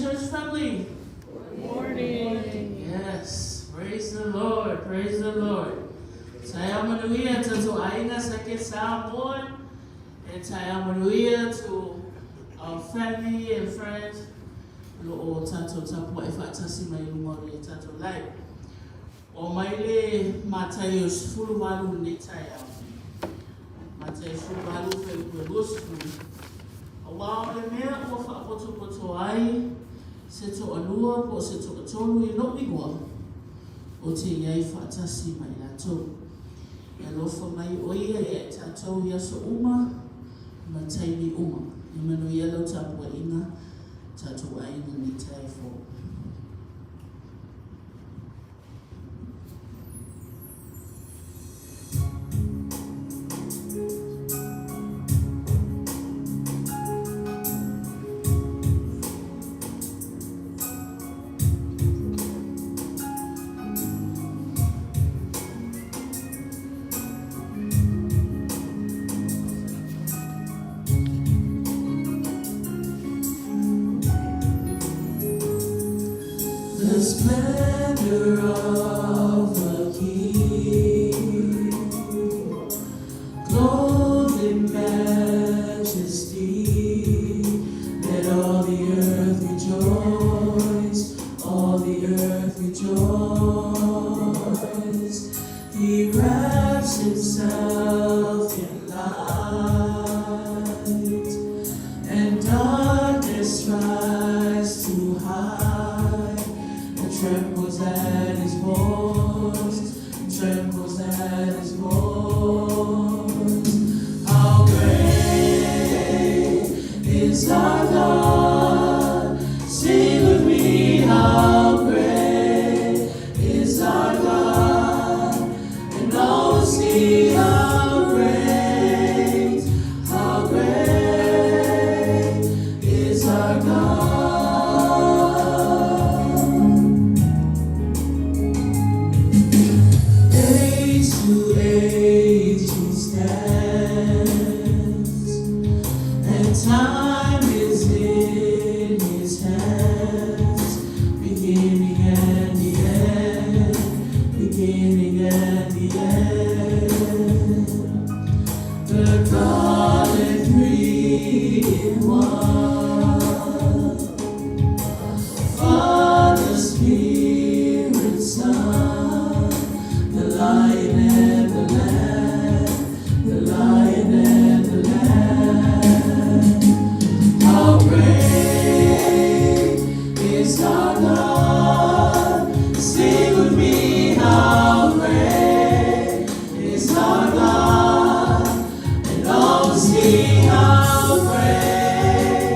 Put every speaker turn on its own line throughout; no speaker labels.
church family.
Good morning.
Yes, praise the Lord, praise the Lord. Saya menuia to aina sakit sabon, and saya menuia to our family and friends. Lo tato tapo ifatasi mai lumori tato lai. O maile Matthäus fuluwalu ni saya. Matthäus fuluwalu fe Awao e mea ua whaapoto ai, se to alua po se to atolu I no ingoa, o te iai whaatasi mai rātou. Ia lofa mai o ia e tātou ia so uma, ma taini uma. I manu ia lau tāpua inga, tātou aina ni tai fo. The splendor of the King, clothed in majesty, let all the earth rejoice, all the earth rejoice. He wraps himself in light, and darkness tries to hide. Trembles at his voice, trembles at his voice. How great is our God? Sing with me, how great is our God? And all will see how great is our God. Time is in his hands, beginning and the end, beginning and the end. The God and three in one, Father, Spirit, Son, the Lion and the Lamb, the Lion and the Lamb. How great is our God? Sing with me, how great is our God? And all will see how great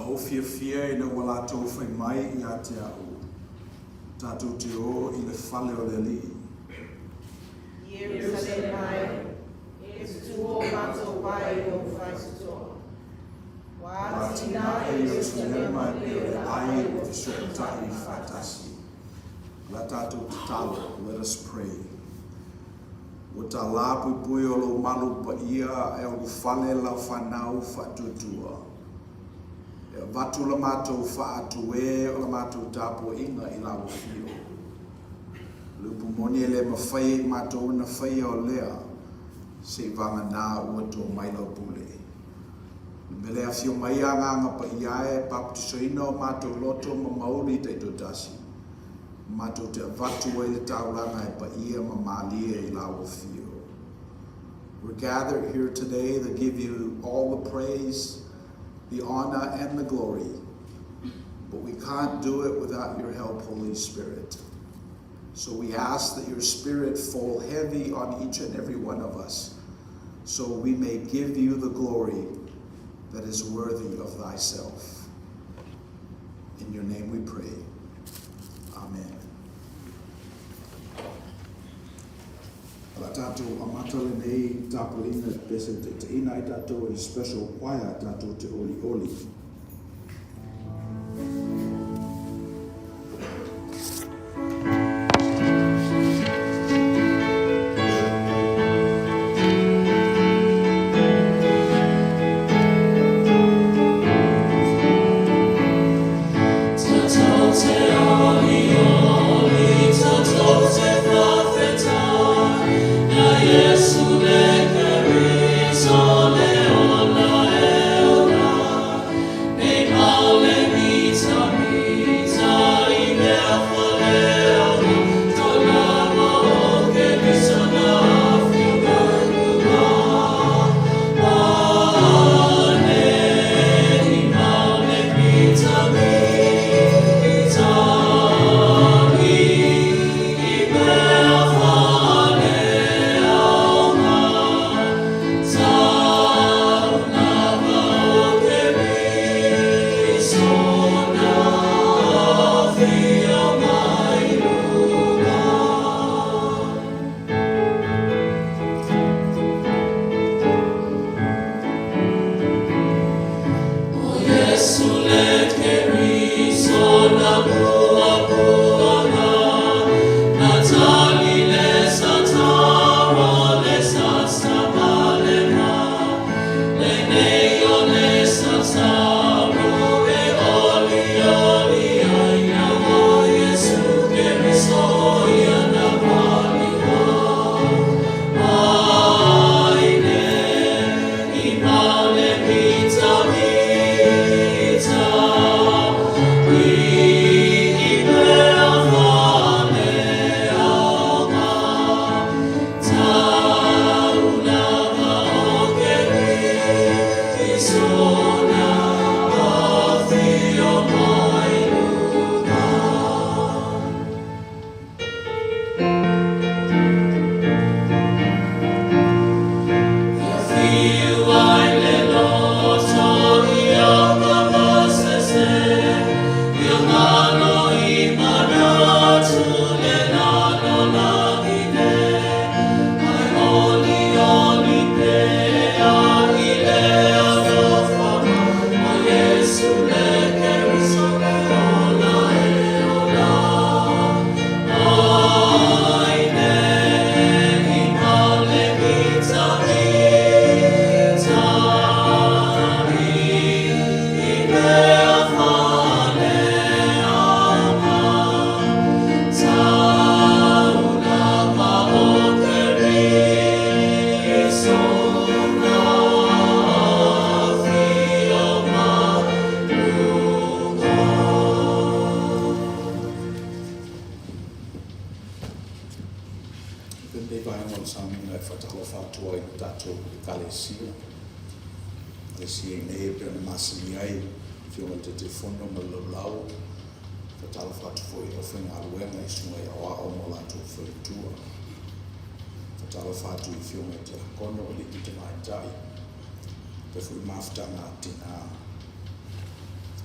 o fia ina wala tau whai mai I a te au. Tātou te o I le whale o le li.
Jerusalem mai, tuo mato pai o whaisutoa. Wa tina e Jerusalem mai pe ai o te sokotai whatasi.
La tātou te talo, let us pray. O tā lapu pui o lo malu pa ia e o whale la whanau whatutua. E watu la mātou whaatu e o la mātou tāpo inga I la wafio. Lupu moni e le mawhai mātou na whai o lea, se vanga nā ua tō maila pule. Mele a fio mai a nganga pa ia e baptisoina o mātou loto ma mauri te totasi. Mātou te watu e le tauranga e pa ia ma malia I la wafio. We're gathered here today to give you all the praise, the honor, and the glory. But we can't do it without your help, Holy Spirit. So we ask that your Spirit fall heavy on each and every one of us, so we may give you the glory that is worthy of thyself. In your name we pray. Amen. Ala tātou amatale nei tāpo ina pese te ina I tātou I special choir tātou te oli oli.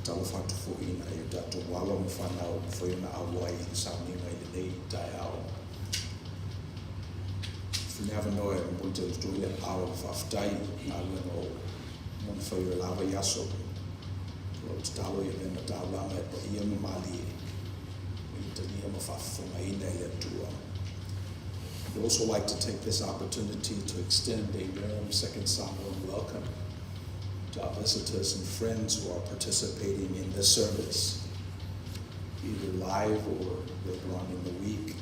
talo fatu fo ina e tato walo mo whanau fo ina awai sa minga i nei tai au. Whineava noe mo te tuile awa whaftai na leno mon whai lava yaso. Lo te talo i mena tāwanga e pa ia me mali e te nia ma whafunga ina i le tua. I'd also like to take this opportunity to extend a warm second Samoan welcome to our visitors and friends who are participating in this service, either live or later on in the week.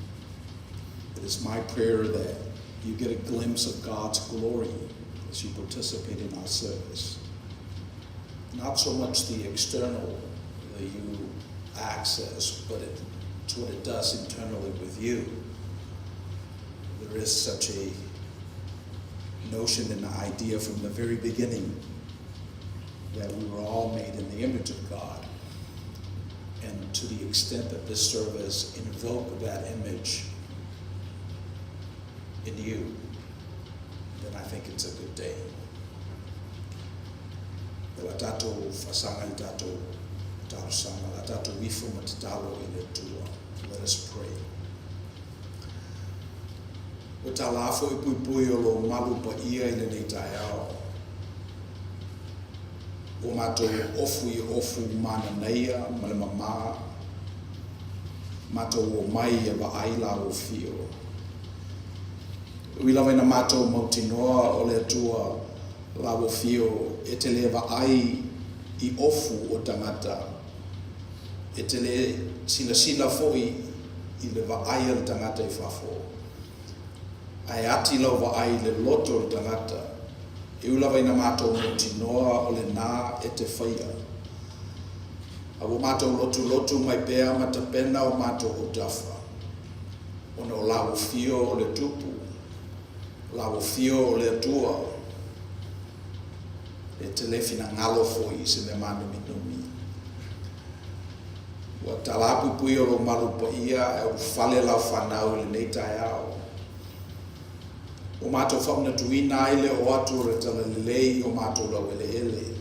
It is my prayer that you get a glimpse of God's glory as you participate in our service. Not so much the external that you access, but it's what it does internally with you. There is such a notion and idea from the very beginning that we were all made in the image of God. And to the extent that this service invokes that image in you, then I think it's a good day. La tato fasanga i tato tausanga, la tato wifuma tatalo i le tua. Let us pray. O talafo I pui o lo malu pa ia I le nei tai ao. O mato ofu I ofu mana neia, ma le mama. Mato o mai e wa aila o fio. Ui lawa ina mato mautinoa o le tua lawo fio e te lewa ai I ofu o tangata. E te le sina foi I le wa ai al tangata I fafo. Ai ati lau wa ai le loto o tangata. E ulawa ina mātou mo tinoa o le nā e te whaia. Awo mātou lotu mai pēa ma te pena o mātou o tafa. Ona o lawo fio o le tupu. Lawo fio o le atua. E te lewhina ngalo foi se me manu minumi. Wa talapu pui o lo malu pa ia e o whale lau whanau le nei tai au. O mātou whauna tuina ele o atu re tala lelei o mātou lau ele ele.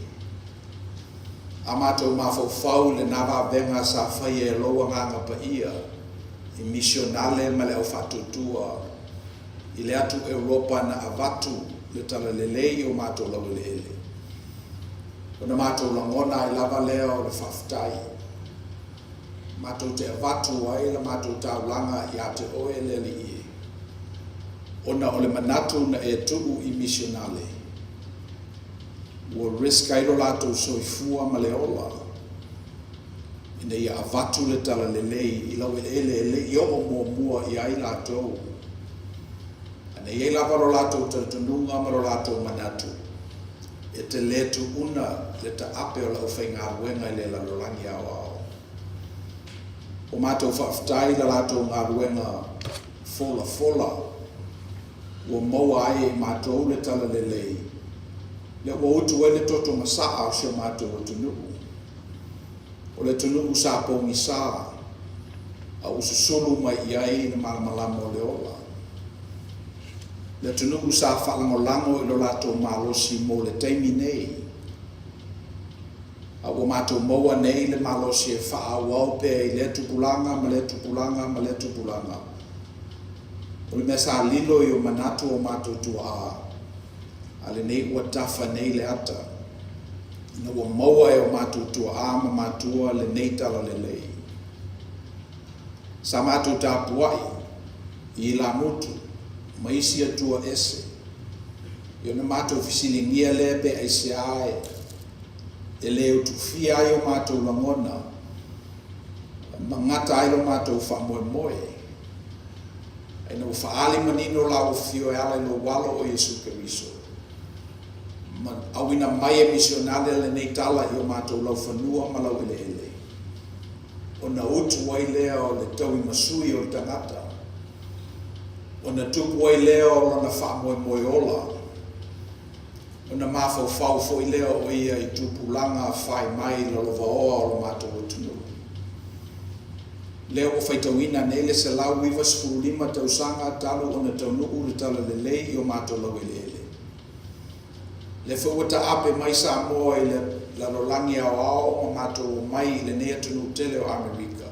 A mātou mawhau le nawa venga sa whai e loa nganga pa ia. I misionale ma le au whatutua. I le atu Europa na avatu le tala lelei o mātou lau ele ele. O na mātou langona I lava lea o le whaftai. Mātou te avatu ai la mātou taulanga I a te oe lele I. Ona ole manatu na e tugu I misionale. Ua riska iro lato soifua ma le ola. Ina ia avatu le tala lelei I lau ele I o mua I ai lato. Ana ia lava lo lato tantununga ma lo lato manatu. E te letu una le ta ape o lau whainga ruenga I le lalolangi au au. O mātou whaftai la lato ngā ruenga fola. Ua maua ai I mātou le tala lelei. Le ua utu e le toto masaa o sia mātou o tunuku. O le tunuku sa pongi sa. A ususulu mai iai na malamalamo le ola. Le tunuku sa whalangolango I lo lato malosi mo le teimi nei. A ua mātou maua nei le malosi e whaawau pe I le tupulanga ma le tupulanga. O le mea sa lilo I o manatu o mātou tua a. A le nei ua tafa nei le ata. Na ua maua e o mātou tua a ma mātua le nei tala le lei. Sa mātou tāpuai I la mutu ma isi atua ese. I o na mātou fisilingia le pe aise ae. E le utufia ai o mātou langona. Ma ngata ai lo mātou whamoe moe. E no whaali manino lau fio e ala no walo o Yesu Keriso. Awina mai e misionale le nei tala I o mātou lau whanua ma lau ele ele. O na utu wai lea o le taui masui o tangata. O na tupu wai lea o lana wha moe ola. O na mawhau whau foi lea o ia I tupu langa whai mai la lova oa o lo mātou o tunu. Leo o whaitawina nele se lau iwa sifurulima tausanga talo o na taunuu le tala lelei I o mātou lau ele ele. Le whauata ape mai sa moa I le lalolangi ao ma mātou o mai le nea tunu tele o Amerika.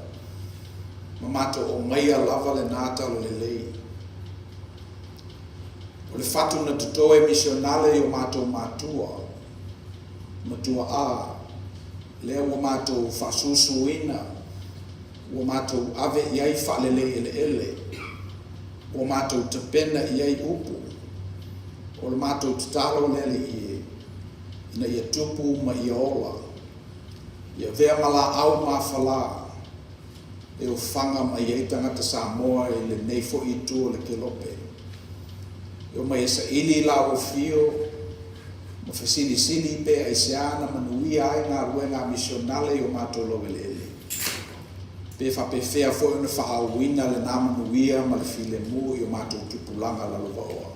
Ma mātou o mai a lava le nāta o le lei. O le fatu na tutoe misionale o mātou matua a lea o mātou whasusuina o mātou ave iai whalele ele o mātou tapena iai upu o le mātou tutalo lele ina ia tupu ma ia ola ia vea mala au ma whala e o whanga ma iai tangata Samoa e le neifo i tu o le kelope o mai esa ili la o fio ma fasili pe ai seana manuia ai ngā ruenga misionale o mātou lowelele. Pe whapewhea fo ina whahauina le nā manuia ma le file mu i o mātou tupulanga la luwa oa.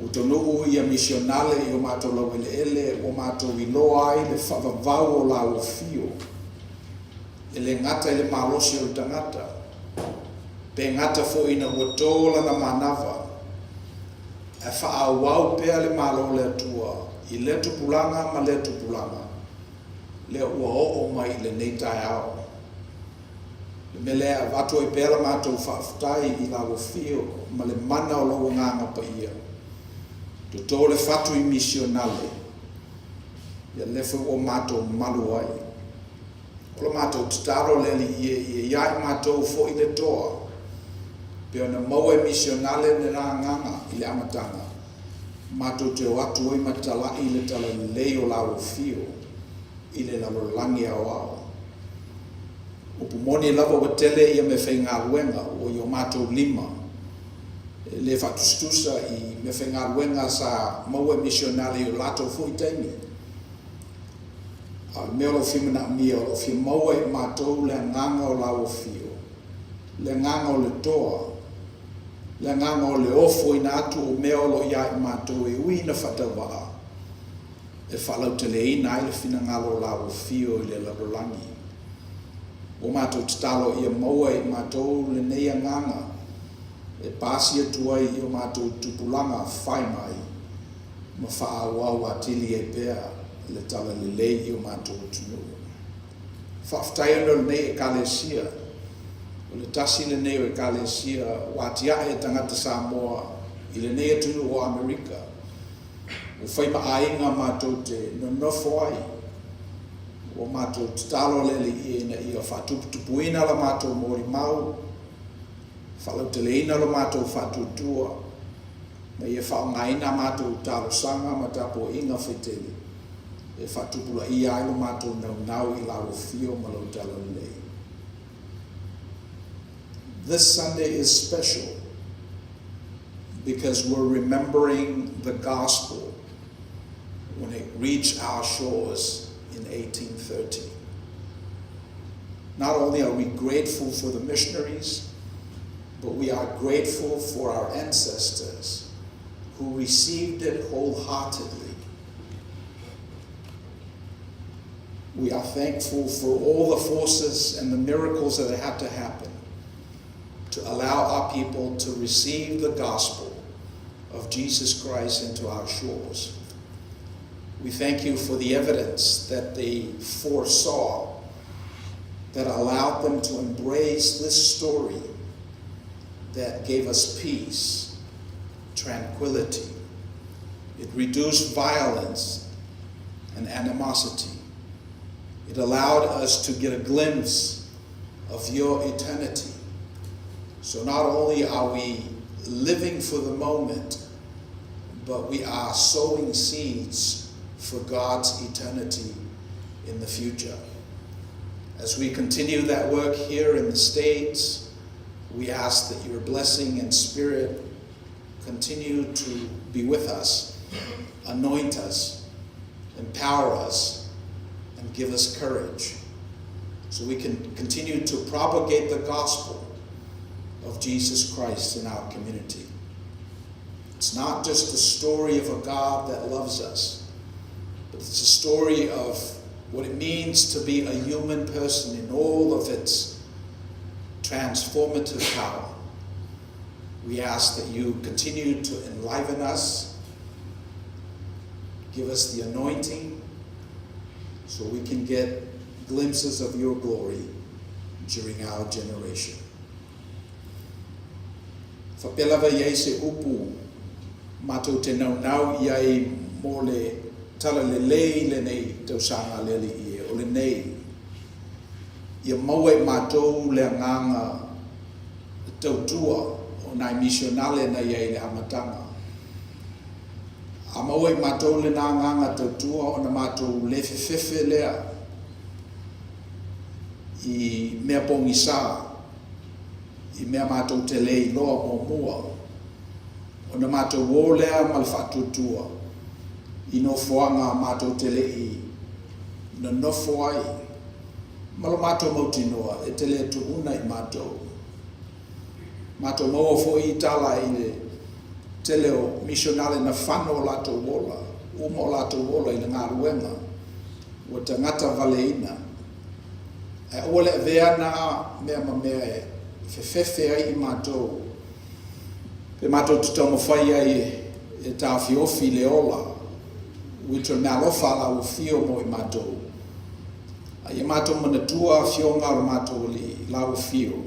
O tonuu ia misionale i o mātou lowelele o mātou iloa ai le whavavau o la o fio. E le ngata i le malosi o tangata. Pe ngata fo ina uatola na manawa. E whaawau pea le malo le atua, i le tupulanga ma le tupulanga, le ua o mai le neitai ao. Le melea watu i pēra mātou whaafutai i la fio, ma le mana o lau nganga pa ia. Tuto le whatu i misionale, ia lefu o mātou malu ai. O le mātou tutaro le li i iai mātou fo i le toa, peo na maua misionale ne rā nganga i le amatanga. Mātou te o atu oi matala i le tala leo la o fio i le lalolangi au au. O pumoni lava wa tele ia me whai ngā ruenga o i o mātou lima. Le whatustusa i me whai ngā ruenga sa maua misionale i o lato fo i taimi. Me o lo whimana mi o lo whi maua i mātou le nganga o la o fio. Le nganga o le toa. Le nganga o le ofo i nātu o mea o lo ia i mātou e ui na whatawaa. E whalau te le ina i le whina ngalo la o fio i le larolangi. O mātou tatalo ia maua i mātou le neia nganga. E pāsi atua i o mātou tupulanga whai mai. Ma wha wau atili e pēr le tala le lei i o mātou tunu. Whaftai ano le nei e kalesia. O le tasi le nei o ekalesia watia e tangata Samoa i le nei atunu o Amerika. O whai maainga mātou te nonofo ai. O mātou tatalo lele i ina i o whatupuina la mātou mori mau. Whalau te leina la mātou whatutua. Ma i e whaongaina mātou talo sanga ma tapo inga whaiteli. E whatupula i ai lo mātou nau i lau fio ma lau talo lei. This Sunday is special because we're remembering the gospel when it reached our shores in 1830. Not only are we grateful for the missionaries, but we are grateful for our ancestors who received it wholeheartedly. We are thankful for all the forces and the miracles that had to happen to allow our people to receive the gospel of Jesus Christ into our shores. We thank you for the evidence that they foresaw that allowed them to embrace this story that gave us peace, tranquility. It reduced violence and animosity. It allowed us to get a glimpse of your eternity. So not only are we living for the moment, but we are sowing seeds for God's eternity in the future. As we continue that work here in the States, we ask that your blessing and spirit continue to be with us, anoint us, empower us, and give us courage so we can continue to propagate the gospel of Jesus Christ in our community. It's not just the story of a God that loves us, but it's a story of what it means to be a human person in all of its transformative power. We ask that you continue to enliven us, give us the anointing, so we can get glimpses of your glory during our generation. Whapelawa iai se upu mātou te nau iai mō le tala le lei le nei tausanga leli i o le nei ia maua i mātou le anganga tautua o nai misionale na iai le amatanga. A maua i mātou le nā anganga tautua o na mātou le fefefe lea i mea pongisā, i mea mātou te lei loa mō mua, o na mātou wō lea mal whatutua, i no whoanga mātou te lei, na nofo ai, malo mātou mautinoa, e te lea tu una i mātou. Mātou maua fo i tala i le te leo misionale na whano o lātou wola, uma o lātou wola i le ngā ruenga, o te ngata valeina. E ole vea na mea ma mea e fefefe ai i mātou. Pe mātou tutau mawhai ai e tā whiofi le ola. Witra mea lofa la u fio mo i mātou. Ai e mātou manatua fionga o mātou li la u fio.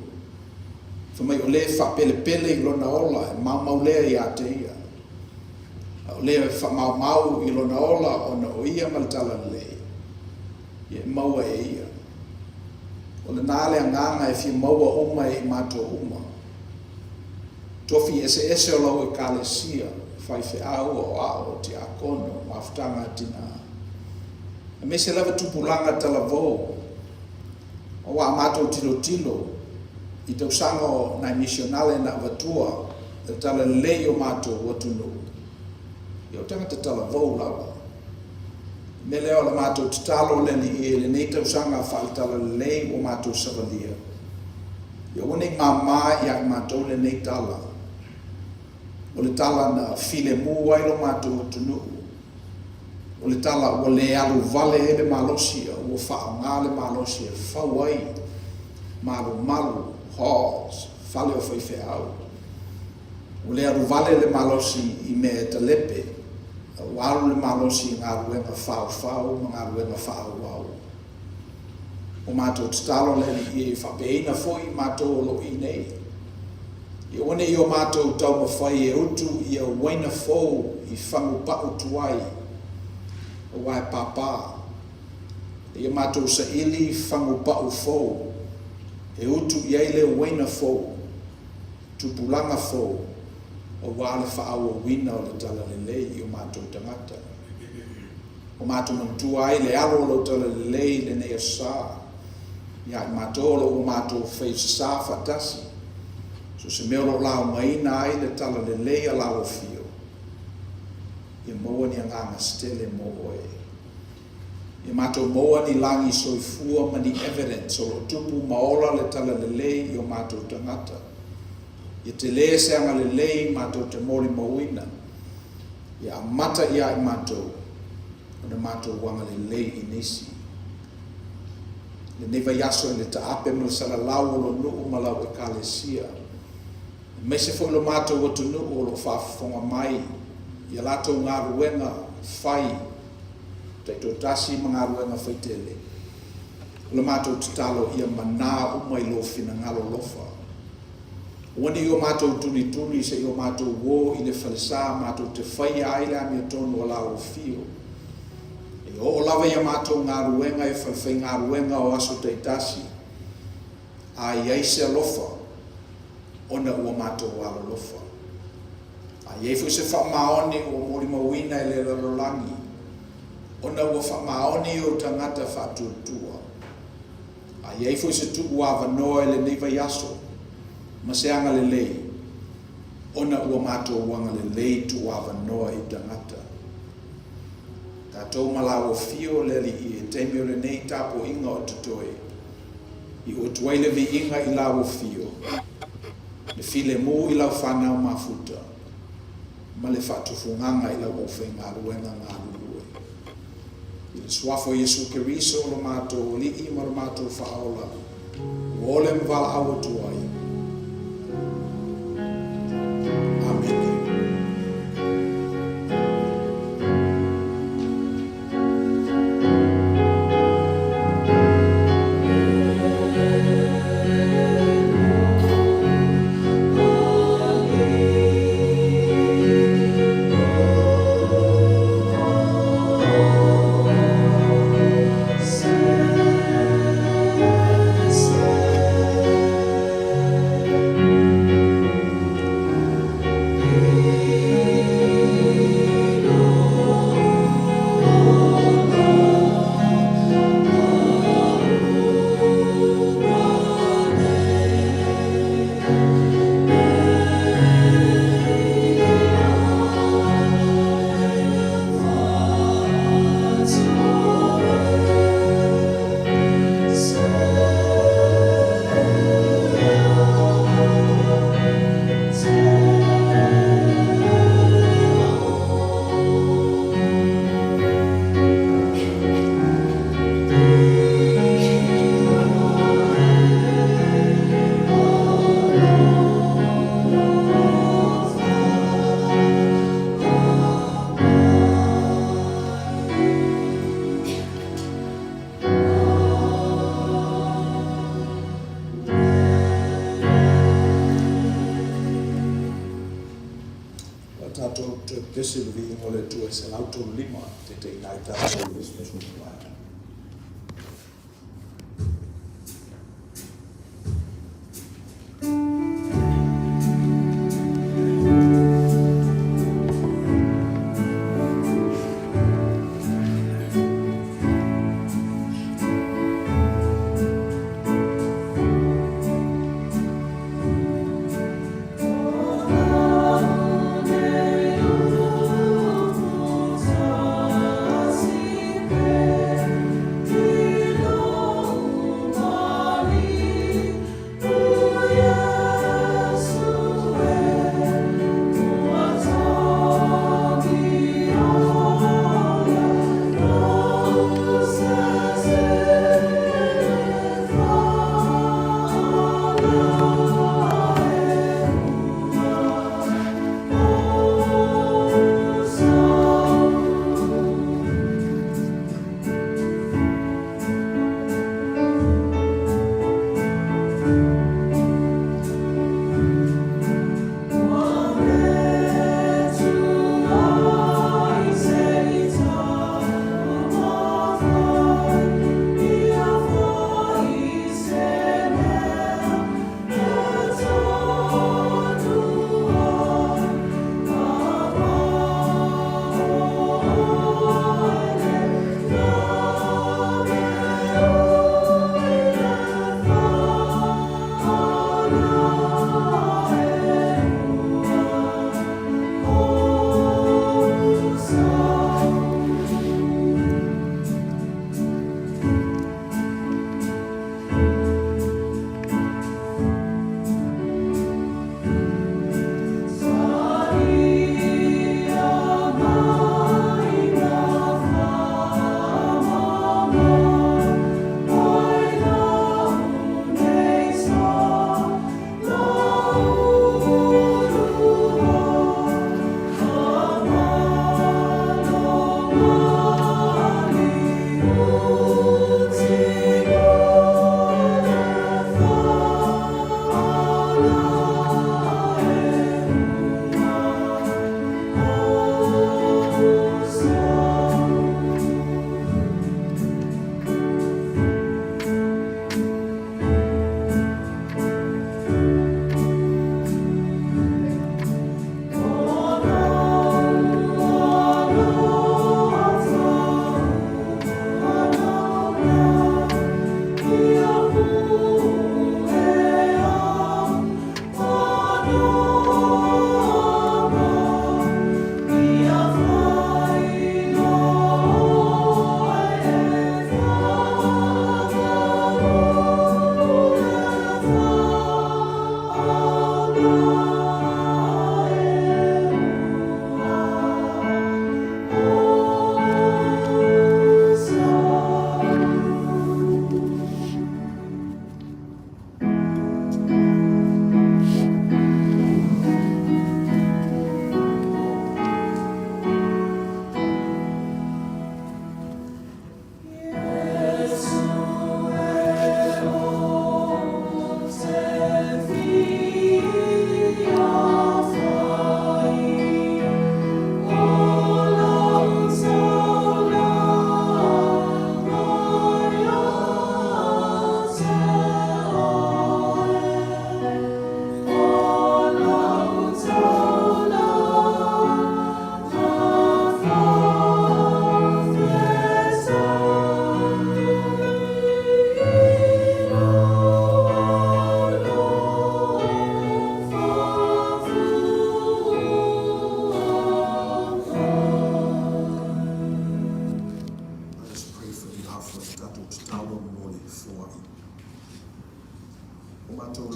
Whamai o le whapele pele i lona ola e mau lea i a te ia. O le whamau i lona ola o na o ia maltala lei. I e maua e ia. O le nāle anganga e fi maua uma e mātou uma. Tofi ese o lau e kālesia, whai whi au o ao te akono, maftanga tina. A me se lava tupulanga tala vō, o wa mātou tilo, i tau sango nai misionale na watua, e tala lei o mātou watunu. I o tangata tala vō lawa. Me leo la mātou tatalo leni e le nei tau sanga whaitala lei o mātou savalia. I o unig mamā i ai mātou le nei tala. O le tala na file mua i lo mātou tunu. O le tala o le alu vale e le malosia, o wha ngā le malosia, whauai, malu, halls, whale o whaife au. O le alu vale le malosi i me ta lepe, o alu le malosi ngā ruenga whau, ngā ruenga whau. O mātou tatalo leni i whapeina foi mātou lo i nei. I one i o mātou tau mawhai e utu i a waina fōu i whangu pau tuai o wai pāpā. I o mātou sa ili whangu pau fōu e utu i eile waina fōu, tupulanga fōu o wale whaau o wina o le tala le lei i o mātou tangata. O mātou mantua ai le alo lo tala le lei le nei asā. Ia i mātou o mātou whaisa sā whatasi. So se meo lo lao maina ai le tala le lei a lao fio. I moa ni anganga stele mo oe. I mātou moa ni langi soifua ma ni evidence o lo tupu maola le tala le lei i o mātou tangata. I te le se anga le lei mātou te mori mawina. I a mata ia i mātou. O na mātou wanga le lei i nisi. Le neva yaso le ta ape mo sala lau lo nuu malau e kalesia. Me se foi lo mātou o tunu o lo whaafonga mai. I a lato ngā ruenga whai. Taito tasi ma ngā ruenga whaitele. Lo mātou tatalo ia manā umai lo whina ngalo lofa. Wani o mātou tuli se i o mātou wō i le whalesa mātou te whai ai le amia tonu o lao fio. O lava ia mātou ngā ruenga e whawhai ngā ruenga o aso te tasi. A iei se alofa, ona ua mātou wala lofa. A iei fu se whamaoni o mori mawina e le lalolangi. Ona ua whamaoni o tangata whatutua. A iei fu se tuku awanoa e le neiva yaso. Ma se anga le lei. Ona ua mātou wanga le lei tu awanoa i tangata. Ta tau malawa fio leli i e teimeo le nei tapo inga o tutoe. I o tuaile vi inga i lawa fio. Le file mu i lau whanau mafuta. Ma le whatufunganga i lau ofe ngā ruenga ngā lulue. I le swafo Jesu Keriso lo mātou li i ma lo mātou whaola. Uole mwala awa tuai. te pese le vi ngole tu e se lauto lima te nai tātou le special plan.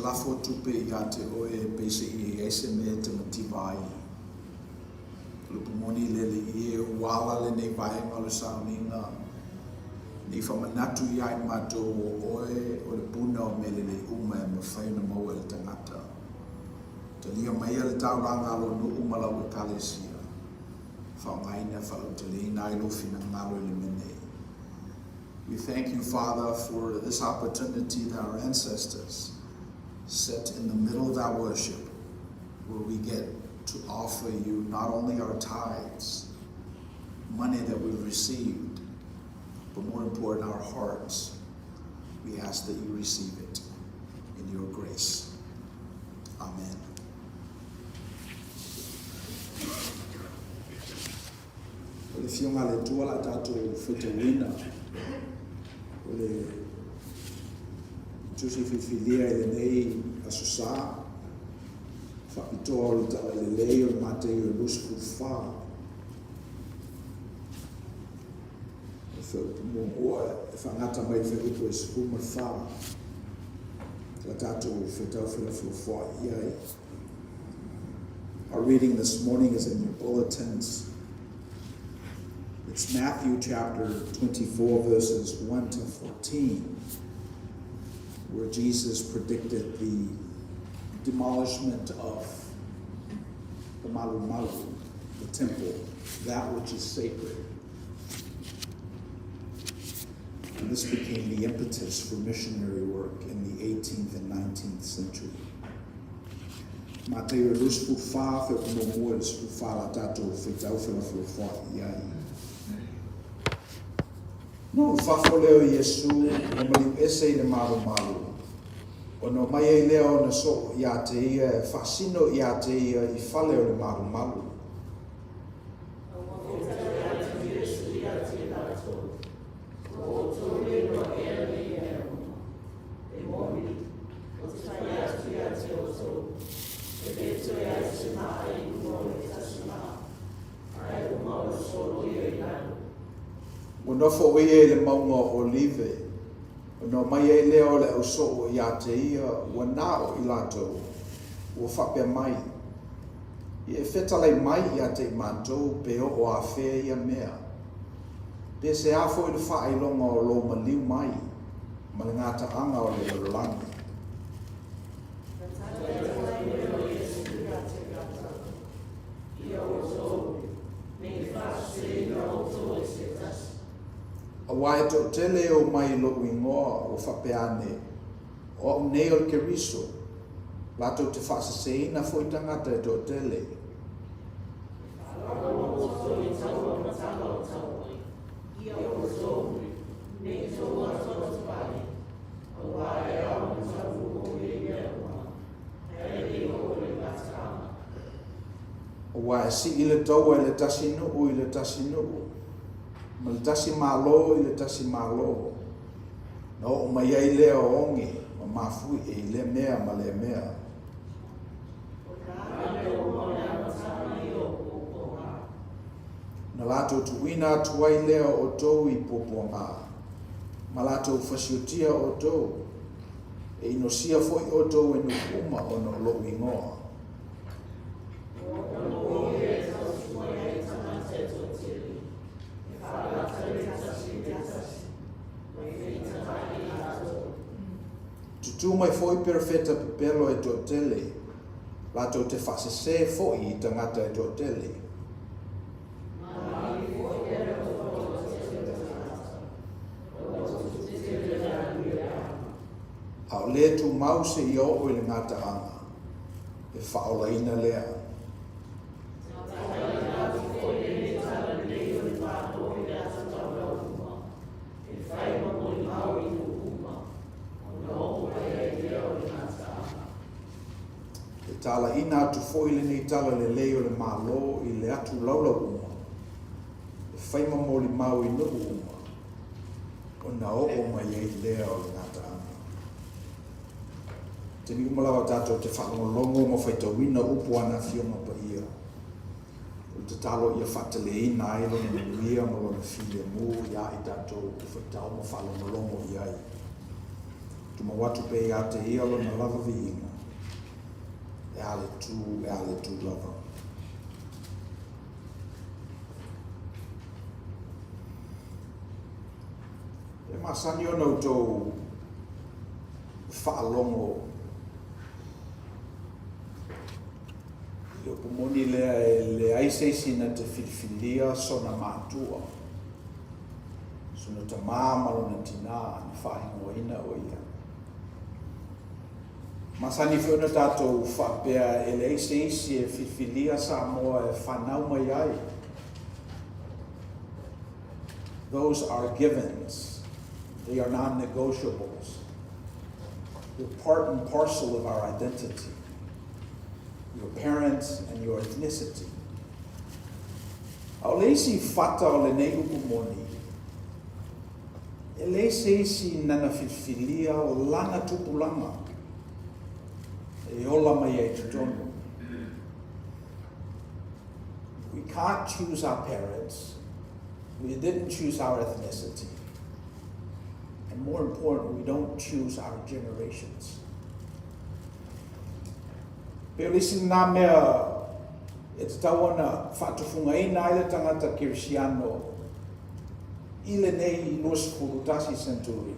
lafo tupe i te oe pese i ese me te mativai. Lupu moni lele i e wala le nei vai malu sauninga. Ni whamanatu i ai mato o oe o le puna o me lele uma e mawhaina maua le tangata. Te lia mai le tau ranga alo no umala o kalesia. Whaongaina whalau te leina i lo fina ngalo le menei. We thank you, Father, for this opportunity that our ancestors set in the middle of our worship, where we get to offer you not only our tithes, money that we've received, but more important, our hearts. We ask that you receive it in your grace. Amen. Ole fionga le tua la tato wina. Ole tusi fifilia ele nei asusa. Whakitoa le tawa le leo le mate i o lusu wha. Whangata mai whakipo e sukuma wha. La tato whetau wha iai. Our reading this morning is in your bulletins. It's Matthew chapter 24, verses 1 to 14, where Jesus predicted the demolishment of the Malu Malu, the temple, that which is sacred. And this became the impetus for missionary work in the 18th and 19th century. Mateo luspu fa fe kumo luspu fa la tato fe tau fe la fa iai. No fafoleo Yesu o mali ese le malu malu. O no mai e leo na so ia te ia fasino ia te ia I fale o le malu malu. O nofo e le maunga olive, o no mai e leo le au so ia te ia, ua nao I lato, ua whapea mai. I e whetalai mai ia te mātou, pe o a whea ia mea. Pe se a fo I le whaelonga o lo maliu mai, ma le ngata anga o le langi. A wae to tele o mai lo ingoa o whapeane o nei o ke riso lato te whasaseina fo I tangata e to tele. O wae si I le tau e le tasinu o I le tasinu. Ma le tasi malo I le tasi malo. No o mai ai lea o ongi, ma mafui e le mea ma le mea. Na lato tuina tuai lea o tou I poponga. Ma lato fasiotia o tou. E inosia foi o tou e nukuma o no lo ingoa. Tu mai foi perfetta pelo e totele. Lato te fase se foi I tangata e totele. Au le tu mause I o le ngata anga. E whaola ina lea. Tala ina atu foile ni tala le leo le malo I le atu laula uma. E whaima moli mau I nuku uma. O na o mai e lea o le ngata ana. Te ni umalawa tato te whakamolongo ma whaitawina upu ana fionga pa ia. O te talo ia whatale ina ailo na nuia ma lona file mu ia I tato o whaitau ma whakamolongo iai. Tuma watu pe ia te ia lo na lava viinga. E ale tu lava. E masani o nau tau whaalongo. I o pumoni le aiseisina te whiwhilia sona mātua. Sona ta māmalo na tina ni whaingoina o ia. Masani whina tātou whapea e le isi e whiwhilia Samoa e whanau mai ai. Those are givens. They are non-negotiables. They're part and parcel of our identity. Your parents and your ethnicity. Au leisi whata o le nei upu moni. E leisi nana whiwhilia o lana tupulanga. E ola mai e tutonu. We can't choose our parents. We didn't choose our ethnicity. And more important, we don't choose our generations. Pero lisi nā mea e te tawana whatufunga ina i le tangata Kirisiano i le nei i Luas Furutasi Centuri.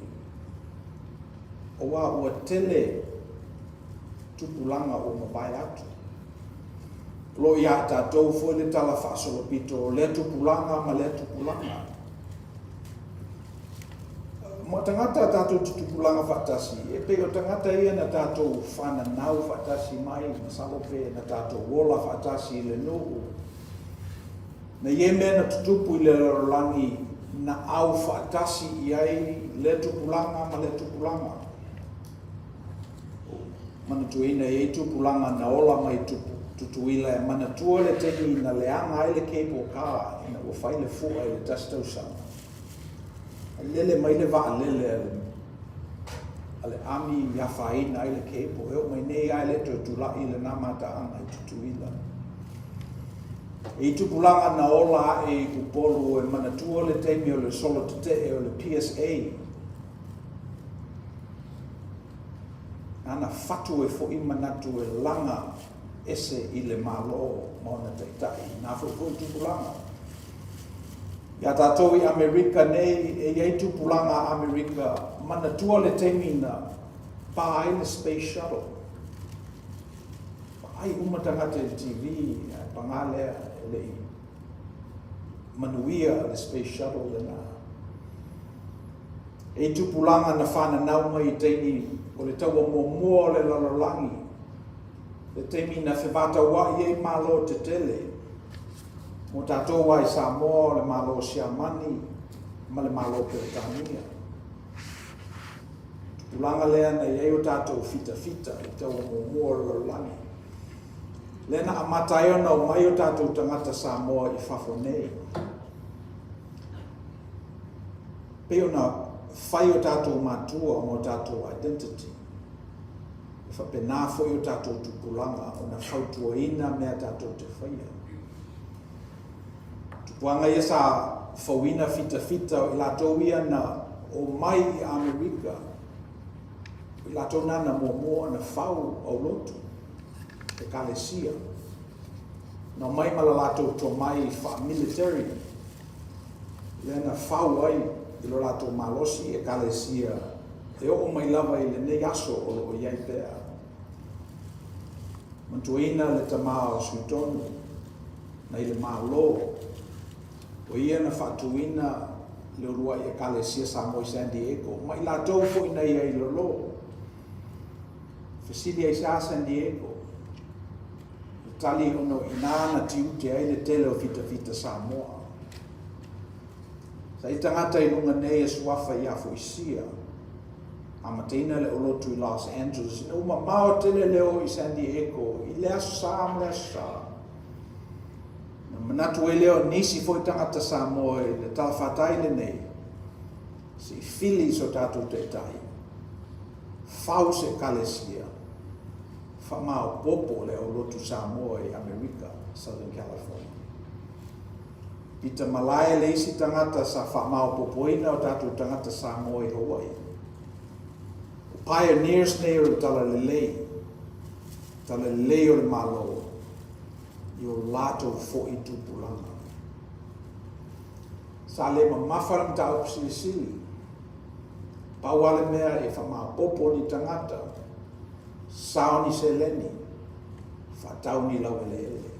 O wā ua tele tupulanga o mawai atu. Lo ia tātou foi le tala whaasolopito le tupulanga ma le tupulanga. Mo tangata tātou tupulanga whatasi, e pe o tangata ia na tātou whananau whatasi mai, na salope na tātou wola whatasi le nuu. Na ie mea na tutupu i le rolangi na au whatasi i ai le tupulanga ma le tupulanga. Mana tuina e tupulanga na ola mai tutuila e mana tua le tehi na leanga ai le keipo kaa ina ua whai le fua i le tastausanga. Lele mai le waa lele ale ami ya whaina ai le keipo eo mai nei ai le tula i le namata anga i tutuila. E tupulanga na ola e upolu e mana tua le teimi o le solo te o le PSA. Ana fatu e fo imanatu e langa ese i le malo mauna teitai. Nā fo tupulanga. Ia tātou i Amerika nei e iei tupulanga Amerika mana tua le teimina pa ai le Space Shuttle. Pa ai umatangata le TV, pangale le manuia le Space Shuttle le nā. E tupulanga na whananau mai i teini o le taua mua le lalolangi. Le teimina whiwata wa iei malo te tele. Mo tātou wai Samoa, le malo Siamani, ma le malo Peretania. Tupulanga lea na iei o tātou fita, i tau mua langi. Lena amatai ona o mai o tātou tangata Samoa i whafonei. Pe ona whai o tātou matua o tātou identity. Whapena foi o tātou tupulanga o na whautua ina mea tātou te whaia. Tupuanga ia sa whauina fita o ilatou ia na o mai i Amerika. I latou nana mo na whau au lotu. Te kalesia. Na mai malalatou to mai wha military. Lena whau ai i lo latou malosi e kalesia. E o mai lava i le nei aso o lo iai pea. Mantuina le tamao suitonu. Na i le malo. O ia na whatuina le rua i kalesia Samoa San Diego. Mai latou fo ina ia i lolo. Fesilia i sa San Diego. Tali ono inana tiute ai le tele o fita Samoa. Sa i tangata i lunga nei e suafa i afo isia. Amateina le olotu i Los Angeles. Ina uma mao tele leo i San Diego. I le aso sa. Na manatu e leo nisi foi tangata Samoa i le talawhatai le nei. Si fili so tātou te tai. Fau se kalesia. Whamao popo le olotu Samoa i Amerika, Southern California. Pita malaya le isi tangata sa whamao popoina o tātou tangata Samoa i Hawaii. O pioneers nei o tala lelei o le malo, i o lato fo i tupulanga. Sa le mawharam ta upsilisili, pauale mea e whamao popo ni tangata, saoni seleni, whatauni lauelele.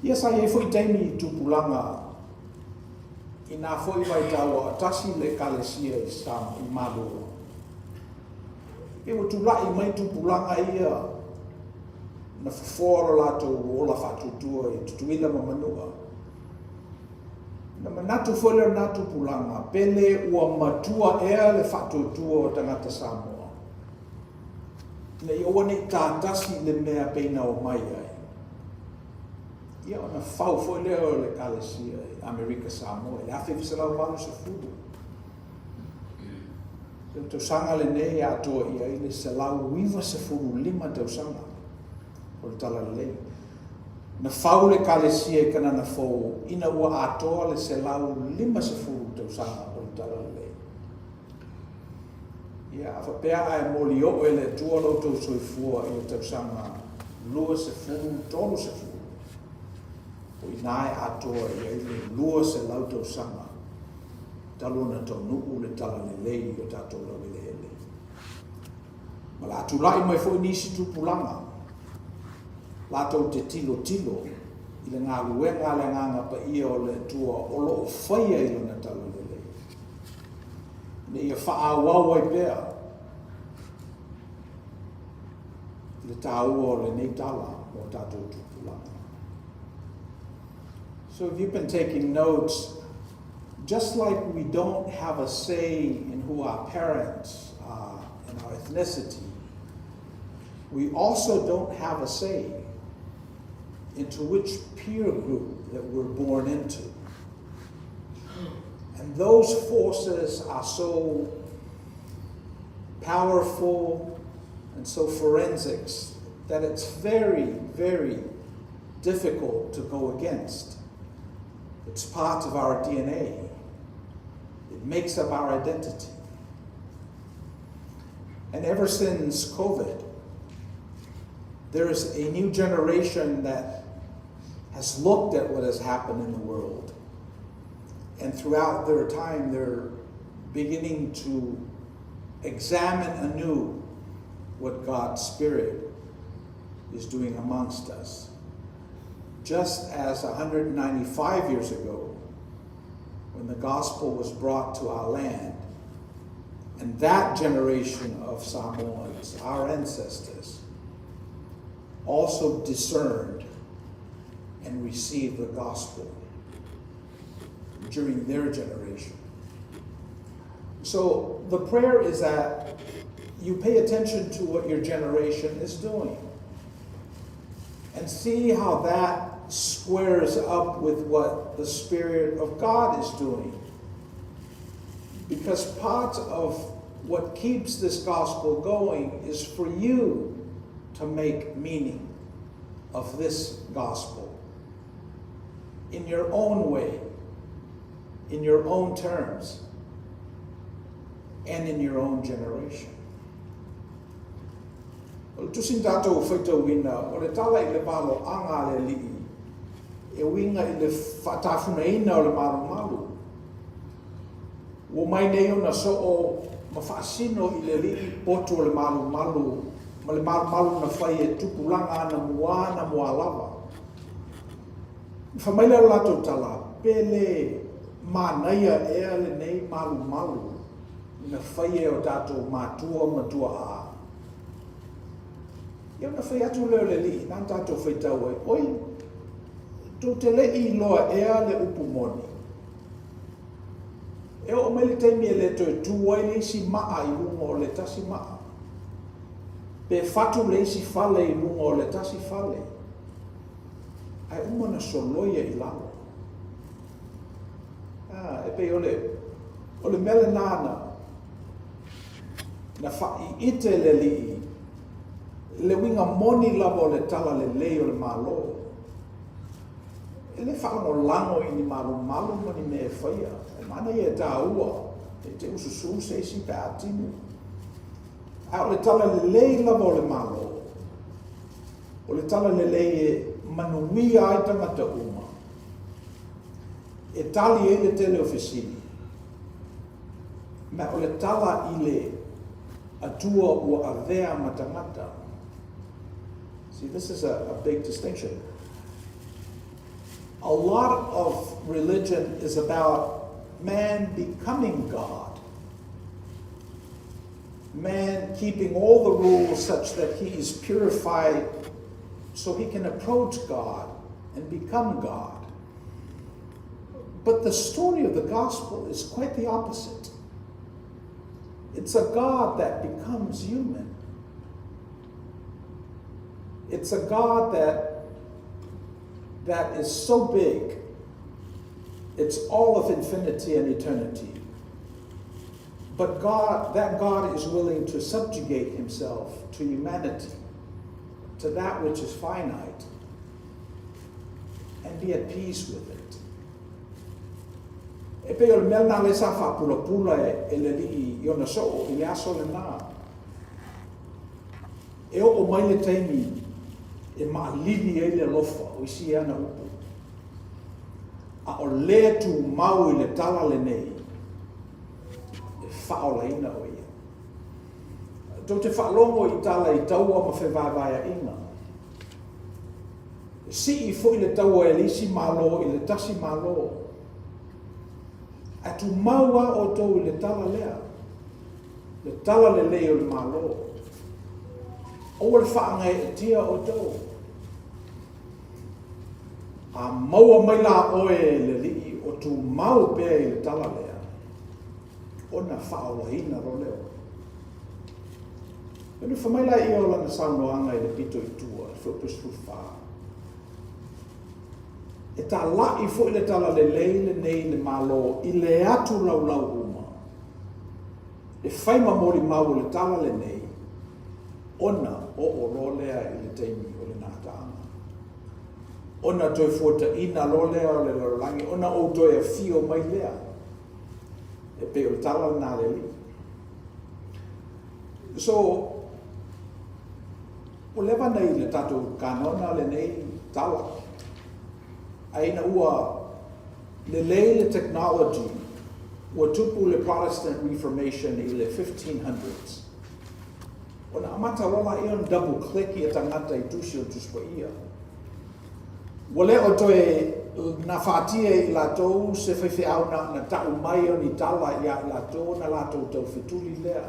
Ia sa e foi teimi i tupulanga, i nā foi vai taua tasi le kalesia i Samoa i Malua. Ke o tulai mai tupulanga ia na foforo latou ola whatutua I tutuila mamanua. Na manatu whole na tupulanga, pele ua matua ea le whatutua o tangata Samoa. Na I oane tātasi le mea peina o mai ai. Ia ona whau foi leo le kalesia I Amerika Samoa, le awhi visalau wanu sa furu. Le tausanga le nei atoa ia I le salau wiva sa furu 5 tausanga. O le tala lei. Na whau le kalesia I kana na fau, ina ua atoa le salau 5 sa furu tausanga o le tala lei. Ia awhapea ai moli o e le tua loto soifua I le tausanga 2 sa furu, 3 sa furu. O inae atoa I le 2 se lau tausanga. Talona tau nuku le tala le lei o tatou lau le hele. Ma la atulai mai fo nisi tupulanga. Latou te tilo I le ngā luenga le nganga pa ia o le tua o loo whaia I lona tala le lei. Ne ia whaawau ai pea. Le tāua o le nei tala o tatou tupulanga. So if you've been taking notes, just like we don't have a say in who our parents are and our ethnicity, we also don't have a say into which peer group that we're born into. And those forces are so powerful and so forensics that it's very, very difficult to go against. It's part of our DNA. It makes up our identity. And ever since COVID, there is a new generation that has looked at what has happened in the world. And throughout their time, they're beginning to examine anew what God's Spirit is doing amongst us. Just as 195 years ago, when the gospel was brought to our land, and that generation of Samoans, our ancestors, also discerned and received the gospel during their generation. So the prayer is that you pay attention to what your generation is doing and see how that squares up with what the Spirit of God is doing. Because part of what keeps this gospel going is for you to make meaning of this gospel in your own way, in your own terms, and in your own generation. O le tusin tātou whaitau wina, o le tala I le malo anga le li'i, e winga I le whatafuna ina o le maru. Wo mai nei ona so o mawhaasino I le li'i poto o le maru, ma le maru na whai e tupulanga na mua lava. Whamaila o lato tala, pele mānaia ea le nei maru, na whai e o tātou matua a. Ia na whai atu leo le li, nā tātou whaitau ai, oi, tō te lei loa ea le upumoni. E o mele teimi e le toi tuai le isi maa I lunga o le tasi maa. Pe fatu le isi fale I lunga o le tasi fale. Ai umana soloia I lalo. E pe o le mele nana, na whai ite le li, le winga moni lava o le tala le lei o le malo. E le whaango lango I ni malo mani me e whaia. E mana I e tā ua, e te ususu se isi pe atimu. A o le tala le lei lava o le malo. O le tala le lei e manuia ai tangata uma. E tali e le tele ofisini. Ma o le tala I le atua ua avea matangata. See, this is a big distinction. A lot of religion is about man becoming God.
Man keeping all the rules such that he is purified so he can approach God and become God. But the story of the gospel is quite the opposite. It's a God that becomes human. It's a God that is so big, it's all of infinity and eternity. But that God is willing to subjugate himself to humanity, to that which is finite, and be at peace with it. E pe o le mea nā le sa whapula e le li i ona so i le aso le nā. E o mai le teimi e maalili e le lofa o isi ana upu. A o le tu mau i le tala le nei. E whaolaina o ia. Tau te whaalongo i tala i taua ma whewawaya inga. E si i fo i le taua e lisi malo i le tasi malo. A tu maua o tau i le tala lea. Le tala le leo le malo. O le whaangai e tia o tau. A maua mai la oe le lii o tu mau pēa i le tala lea. Ona whaolahina ro leo. Penu whamaila i o lana saunoanga i le pito i tua, whapusfu whaa. E tā la i fo i le tala le leile nei le malo i le atu lau uma. E whaima mori mau le tala le nei, ona o rolea i le teimi o le nātaanga. Ona toi fuata ina rolea o le larangi, ona o toi a fio mai lea. E pe o le tala nā le li. So, o lewa nei le tatu kanona le nei tala. Aina ua le leile technology ua tupu le Protestant Reformation i le 1500s. O na amata wala i on double click i tangata i tusi o tuspa ia. Wale o toe na whātia i latou se whaiwhi auna na tau mai o ni tala ia i latou na latou tau whituli lea.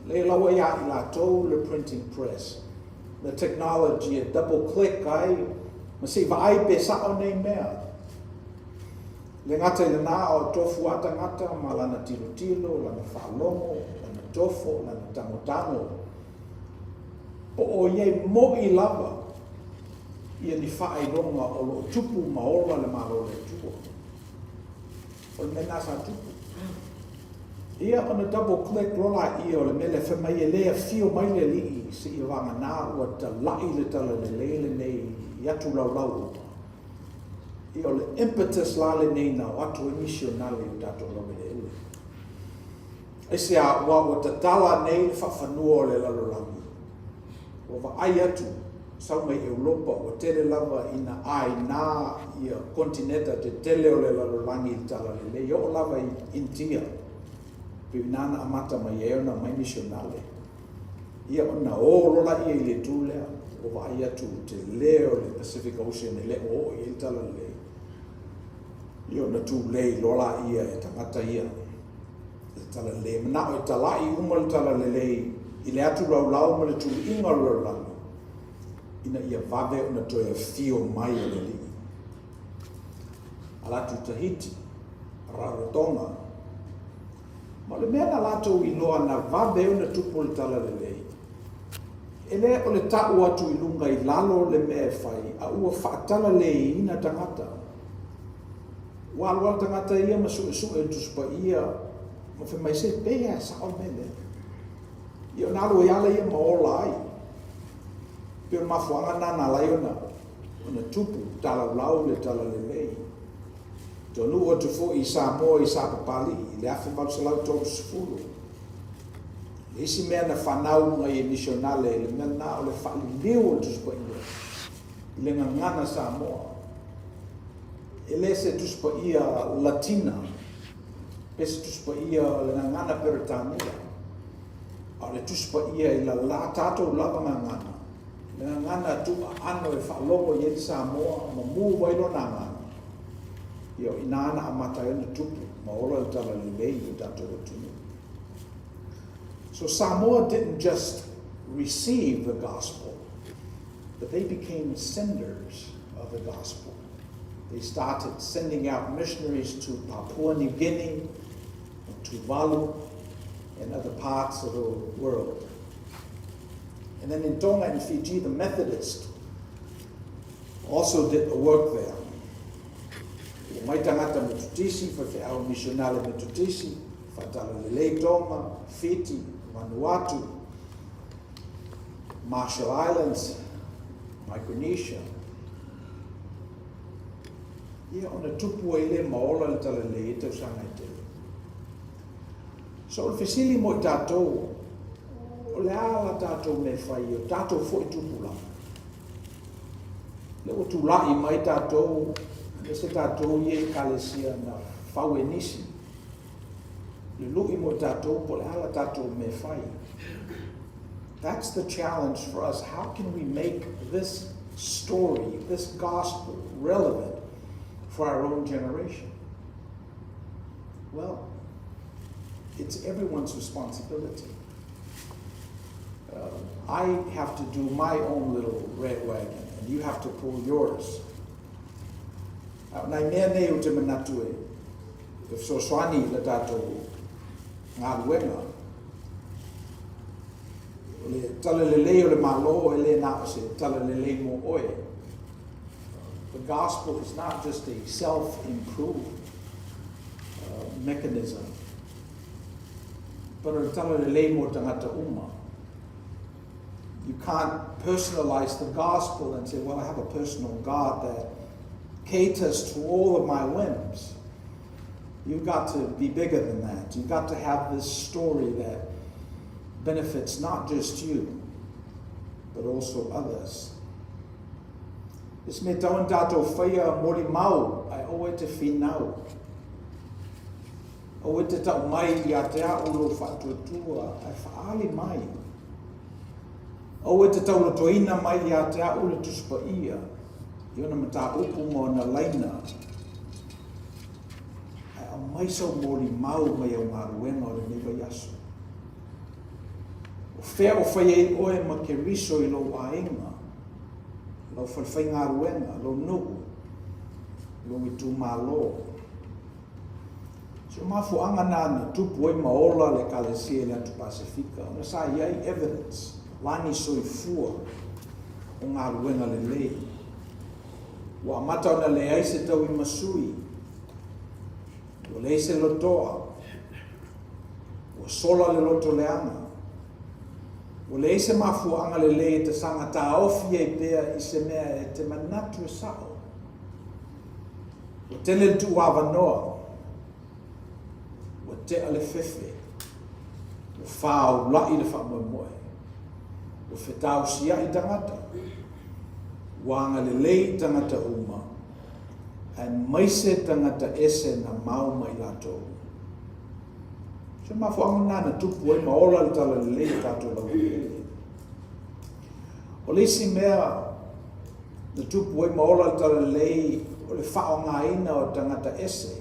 Le lawa ia i latou le printing press. The technology, a double click ai, ma se vai pe sa o nei mea. Le ngata i le nā o tofu ata ngata, ma lana tilo tilo, lana whalongo, lana tofu, lana tangotango. Po o iei mo i lava, ia ni whae ronga o lo tupu maola le maro le tua. O le mena sa tupu. Ia on a double click rola i o le mele whamai e lea fio mai le li se i wanga nā ua ta lai le tala le leile nei i atu lau lau. I o le impetus la le nei na o atu emissionale i tato lomi le ele. E se a ua ta tala nei le whawhanua o le lalorangi. O wa ai atu sau mai Europa o tele lava ina ai nā i a kontineta te tele o le lalorangi i tala le le. O lava i India. Pinana amata mai e ona mai missionale. Ia ona o rola ia i le tūlea, o vai atu te leo le Pacific Ocean e le o i tala le. Ia ona tūlei rola ia e tangata ia. Le tala le, mana o e tala i uma le tala le lei, i le atu lau lau ma le tū inga rua lalo. Ina ia vave ona toi a fio mai o le li. Alatu Tahiti, Rarotonga, ma le mea na latou i loa na vabe o na tupu le tala le lei. E le o le tau atu i lunga i lalo le mea e whai, a ua whaatala lei ina tangata. Wala tangata ia ma su e tuspa ia, ma whi mai se pēa sa o mele. Ia o nalo i ala ia ma ola ai. Pio mafuanga nana lai ona tupu tala lau le tala le lei. Tonu o tufo i Samoa i Sapapali, i le afe mausalau tonu sifuru. Le isi mea na whanau ngai e missionale, le mea na o le whali leo o tuspa ia. I le ngangana Samoa. E le se tuspa ia Latina, pe se tuspa ia le ngangana Peritania. A le tuspa ia i la tato lava ngangana. Le ngangana tu ano e whalongo i e Samoa, ma mu wailo ngangana. Ia ina ana amata e na tupu, ma ora e tala li lei i tato o tunu. So Samoa didn't just receive the gospel, but they became senders of the gospel. They started sending out missionaries to Papua New Guinea, Tuvalu, and other parts of the world. And then in Tonga and Fiji, the Methodists also did the work there. Mai tangata Methodisi, whawhiao missionale Methodisi, whatalalelei Tonga, Fiji, Vanuatu, Marshall Islands, Micronesia. Ia ona tupu ele maola le talalei tau sanga i te. So o fesili mo i tātou, o le ala tātou me whai, o tātou fo i tupu la. Le o tūlai mai tātou, le se tātou ie kalesia na whau e nisi. Le lui mo i tātou, po le ala tātou me whai. That's the challenge for us. How can we make this story, this gospel, relevant for our own generation? Well, it's everyone's responsibility. I have to do my own little red wagon, and you have to pull yours. Nai mea nei o te manatu e, if so swani la tātou ngā ruenga, le talalelei o le malo e le nā o se talalelei mo oe. The gospel is not just a self-improved mechanism, but o talalelei mo tangata uma. You can't personalize the gospel and say, well, I have a personal God that caters to all of my whims. You've got to be bigger than that. You've got to have this story that benefits not just you, but also others. It's me tau tātou whaia mori mau, ai oe te whinau. Oe te tau mai I a te aulo whatuatua, ai whaali mai. Oe te tau lotoina mai I a te aulo tuspa ia, I ona mata upu mo na laina. Ai a mai sau mori mau mai au ngā ruenga o le newa yaso. O whea o whaia I oe ma ke riso I lo ainga. Lo whai ngā ruenga, lo nuku, lo I tū mālo. So mafu anga nāna tupu oi maola le kalesia le atu Pasifika. Ona sa iai evidence, lani soi fua o ngā ruenga le lei. Wa mata ona le aise tau I masui, o le aise lotoa, o sola le loto le anga. O le ise mafu anga le lei te sanga tā ofi e pēa I se mea e te manatu e sao. O tele tu awanoa. O te ale fefe. O whāu lai le whamoemoe. O whetau sia I tangata. O anga le lei tangata uma. And maise tangata ese na mau mai lato. Se mafu anga nana tupu e maola le tala le lei tātou lau ele. O le isi mea na tupu e maola le tala le lei o le whao ngā ina o tangata ese.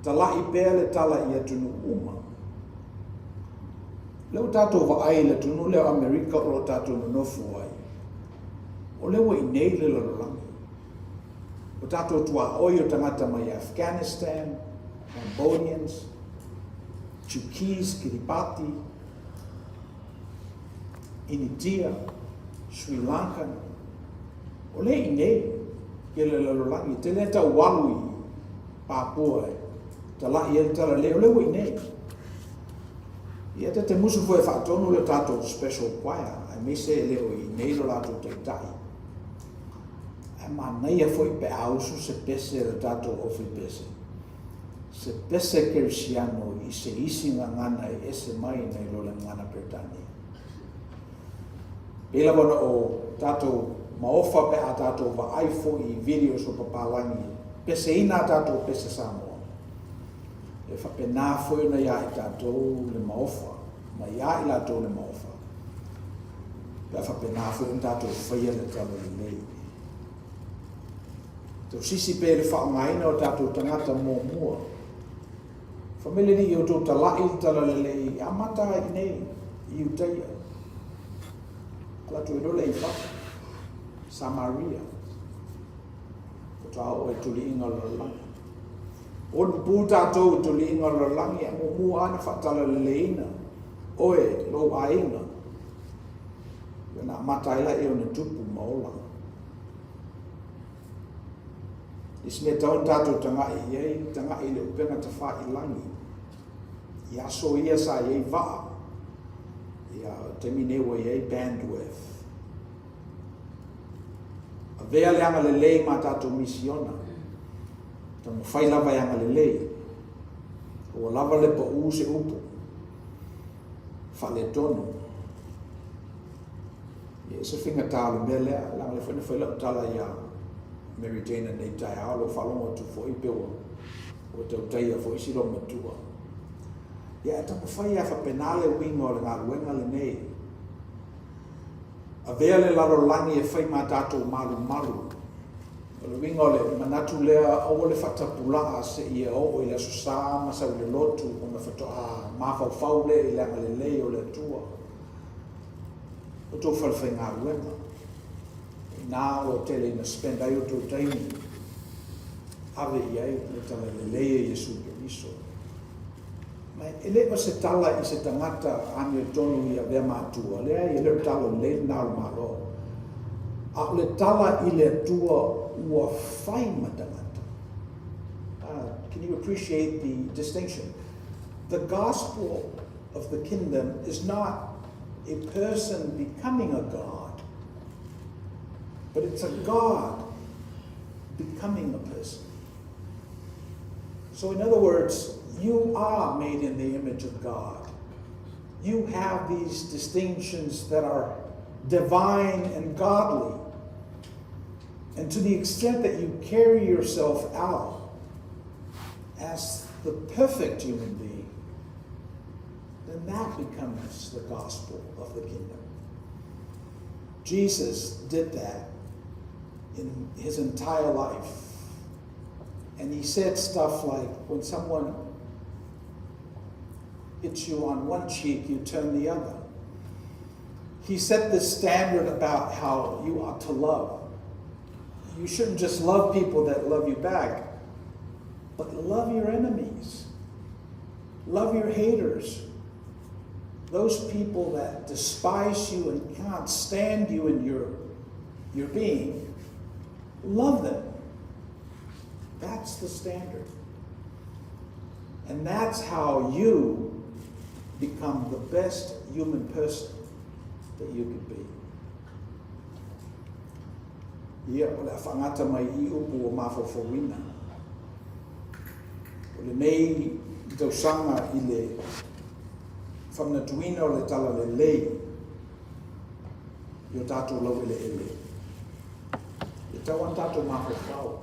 Ta lai pēr le tala I atunu uma. Leo tātou wa ai le tunu leo Amerika o lo tātou nonofu ai. O leo I nei le lalolangi. O tātou tua oi o tangata mai Afghanistan, Cambodians, Chukis, Kiribati, India, Sri Lanka. O le I nei, ke le lalolangi, te le tau walu I Papua e, ta lai e tala leo leo I nei. Ia te musu fo e whaatonu le tātou special choir, ai me se leo I nei lo lātou te tai. Ai ma nei a fo I pe ausu se pese le tātou ofi pese. Se pese kerisiano I se isi ngana I ese mai nei lo le ngana Britania. Pela wana o tātou maofa pe a tātou wa ai fo I videos o papalangi. Pese ina tātou pese Samoa. E whapena fo ina ia I tātou le maofa. Ma ia I tātou le maofa. Pea whapena fo ina tātou whaia le talo le lei. Tau sisi pe le whaongaina o tātou tangata mō mua. Family ni yoto talai talalele amata ine iutaya. Kala tu idole ifa Samaria. Tau e tuli inga lalang. On puta tau tuli inga lalang ya mumu ana fatalaleleina. Oe lo ainga. Yana mataila e ona tupu maola. Isme taun tato tanga i le upenga te wha i langi. Ia so ia sa iei waa. Ia teminewa iei bandwidth. A vea leanga le lei ma tato misiona. Tama whai lava yanga le lei. O lava le pa se upu. Whale tonu. Ia se whinga tālu mea lea. Langa le whana whaila utala ia Mary Jane and nei tai alo whalonga tu fo i pewa. O tau taia fo i siro matua. Ia e tama whai a whapenale winga o le ngā ruenga le nei. A vea le laro langi e whai mā tātou maru maru. O le winga o le manatu lea o le whatapulaa se ia o i le susā masa o le lotu o na whatoa mawhau le i langa le lei o le tua. O tō whalwhai ngā ruenga. Nā o tele na spend ai o tō taimi. Ave iai le tala le leia Jesu Keriso. Mai ele o se tala i se tangata ane tonu i a vea mātua. Lea i le tala le nāru mālo. A le tala i le tua ua whai matangata. Can you appreciate the distinction? The gospel of the kingdom is not a person becoming a God. But it's a God becoming a person. So in other words, you are made in the image of God. You have these distinctions that are divine and godly. And to the extent that you carry yourself out as the perfect human being, then that becomes the gospel of the kingdom. Jesus did that in his entire life. And he said stuff like, when someone hits you on one cheek, you turn the other. He set this standard about how you ought to love. You shouldn't just love people that love you back, but love your enemies. Love your haters. Those people that despise you and can't stand you in your being. Love them. That's the standard. And that's how you become the best human person that you could be. Ia o le whangata mai I upu o mawhawhawina. O le nei I tausanga I le whanatuina o le tala le lei. I o tātou lau ele ele. Tauan tātou mawhawhau.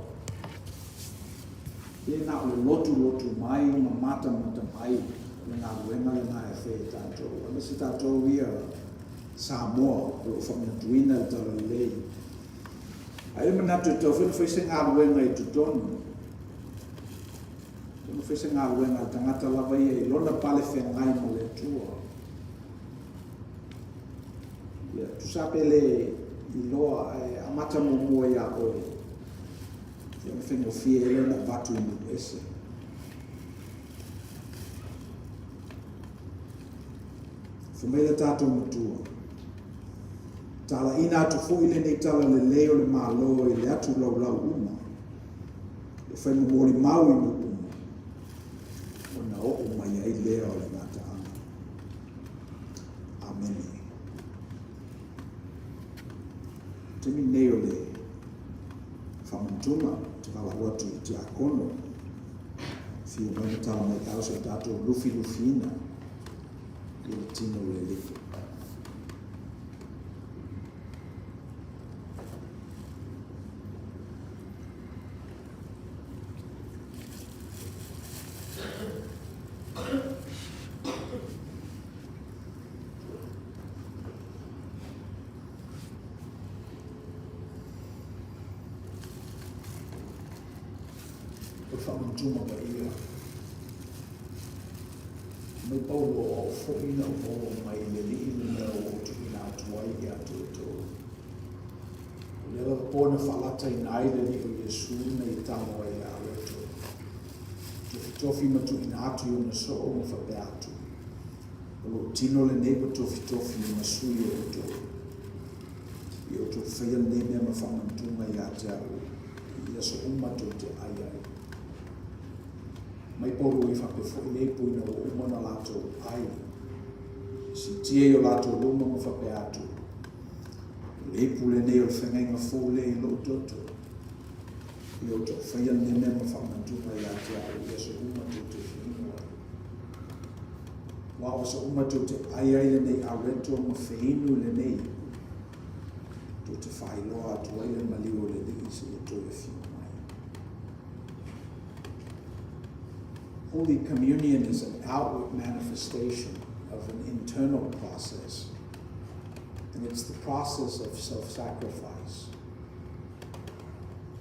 E nā o le lotu mai, ma mata mai, le ngā ruenga le ngā e whee tātou. Ane se tātou ia Samoa, o lo whanatuina le tala le lei. Ai manatu tau whenu se ngā ruenga I tutonu. Whenu se ngā ruenga tangata lava ia I lona pale whengai mo le tua. Ia, tusape le I loa amata mo mua ia oe. Ia me whengo fie ele na vatu I mu ese. Whamela tātou mutua. Tala ina atu fo ile nei tala le leo le mālo I le atu lau uma. Le whaimo mōli mau I mu uma. O na o mai ai leo le ngata ana. Amen. Temi nei o le whamantuma te kala watu I te akono. Fio mai tala mai tau se tātou lufi ina. I le tino le lifu. Whamantuma wa ia. Mai paulo o fōina o mai le li na o tu ina tuai ia tu tu. Lela pōna whalata i nai le li o Yesu na i tamo ai a reto. Tofi matu ina atu i ona so o mawhape atu. O tino le neipa tofi i masui o to. I o to whaia le mea ma whamantunga i a te au. Ia so umatu te ai ai. Mai poro i whape fwoi le puina o umana lato ai. Si tie o lato luma ma whape atu. Le pule ne o whengainga fō le i lo toto. I o to whaia le mea ma whamantunga i a te au. Ia so umatu te whingua. Wa o so umatu te ai ai le nei a reto ma whinu le nei. To te whailoa atu ai le maliu le li se i to e whiu mai. Holy Communion is an outward manifestation of an internal process. And it's the process of self-sacrifice.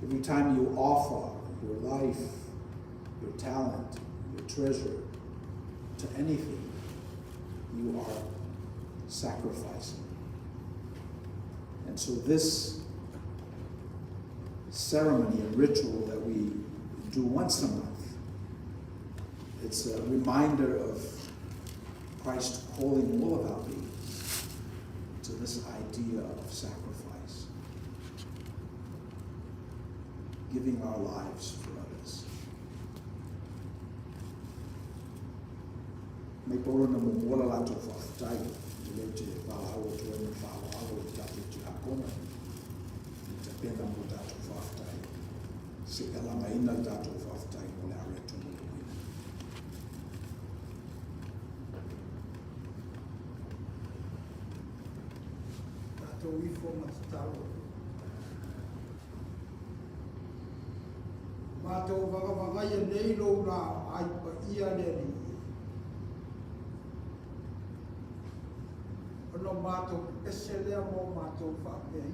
Every time you offer your life, your talent, your treasure to anything, you are sacrificing. And so this ceremony and ritual that we do once a month, it's a reminder of Christ calling all of our beings to this idea of sacrifice, giving our lives for others. Mai poro na momola lato whaftai, le te whaau o tuena whaau o tatu te akona, te pena mo tato whaftai, se kalanga ina tato whaftai o le are tumu luina.
Tato ifo matutalo. Mato whakawhangai nei lo la ai pa ia le ri. Ono mato pese lea mo mato whapei.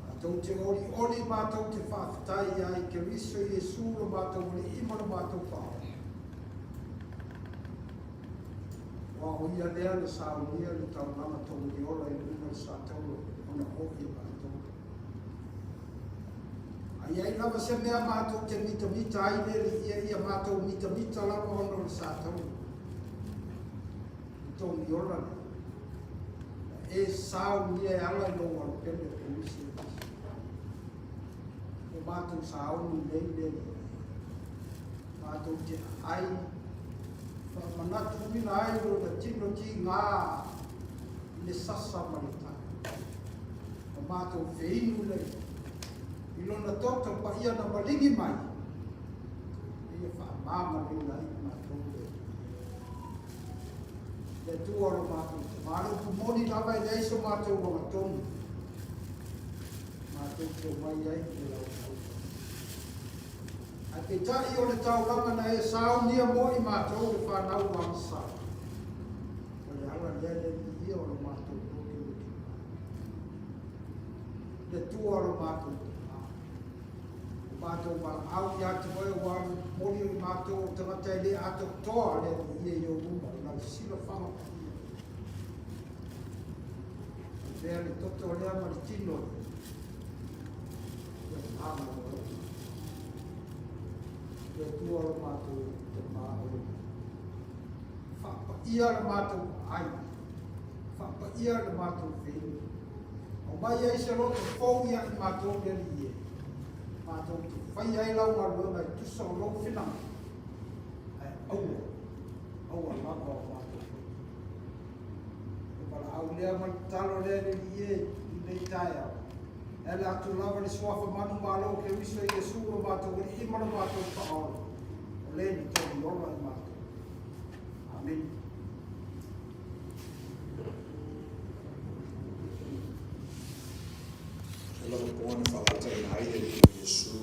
Mato te ori mato te whaftai ai ke riso Yesu lo mato ori imano mato whao. Wa o ia lea le saunia le taunanga tongu ni ola i luna le satolo ona hoki mato. Ai ai lava se mea mato te mita ai le ia mato mita lava ono le satolo. Tōni ora e sao ni e ala no wa pele polisi o mato sao ni le mato te ai fa manatu mi ai ro da tino ti nga le sasa marita o mato feinu le ilona toto pa ia na malingi mai ia fa mama le lai mato le tua lo mato maru pumoni lava e leiso mato o matonu mato te mai ai le lau a te tai o le tau langa na e sao nia mo i mato le whanau wangsa o le ala lele ni ia o lo mato le tua lo mato mato ma au ya te moe wa mori o mato te matai le ato toa le ia i o uma na sila whanga vea le toto lea maritino le ama le tua lo mato te maa whapa ia le mato ai whapa ia le mato veni o mai ai se loto fau ia i mato le lie mato tu fai ai lau ngā rua mai tusa o lau whinanga ai aua maka o mato e para au lea mai talo lea le lie i nei tae au e le atu lava le suafa manu malo ke wiso i Yesu o mato i imana mato paolo o le ni tōni ola i mato amen.
Ela o pone whalata i haere i Yesu.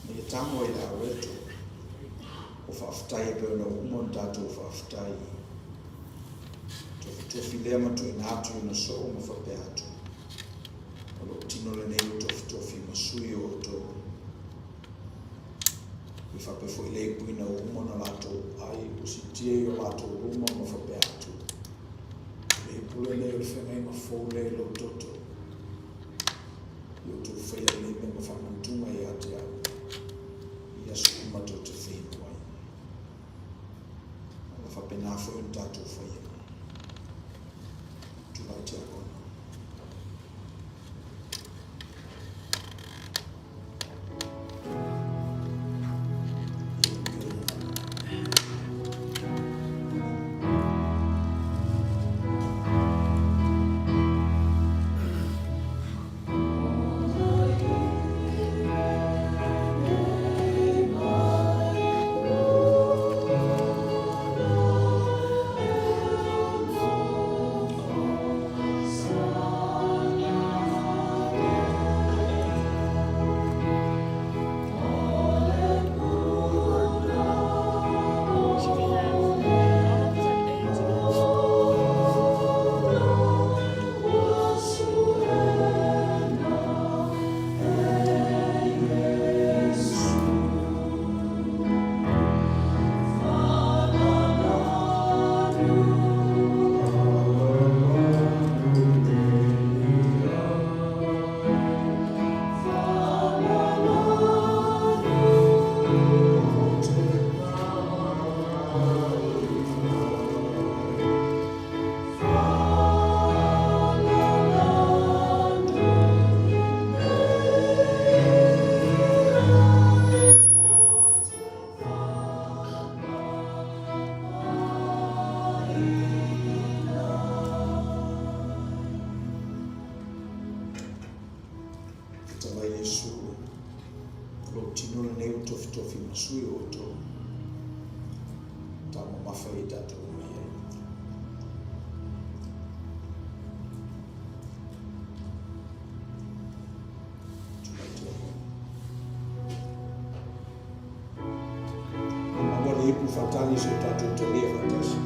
Ni e tango i la reto. O whaftai pe ona umon tato o whaftai. Tofi lea matu i nātu i na so o ma whape atu. O lo tino le nei tofi masui o to.
I whapewho I le puina o umona lato ai usitie o lato ruma ma whape atu. Le pule le o whengai ma fō le lo toto. I o tu whaia le me ma whamantunga I ate au. I asu umato te whenua ai. Ala whapena whoi un tātou whaia. Tulai te akona. Sui o to tamo mawhai tātou mai ai. Tulai te ako. Mawale ipu whatani so tātou te lea whatasi.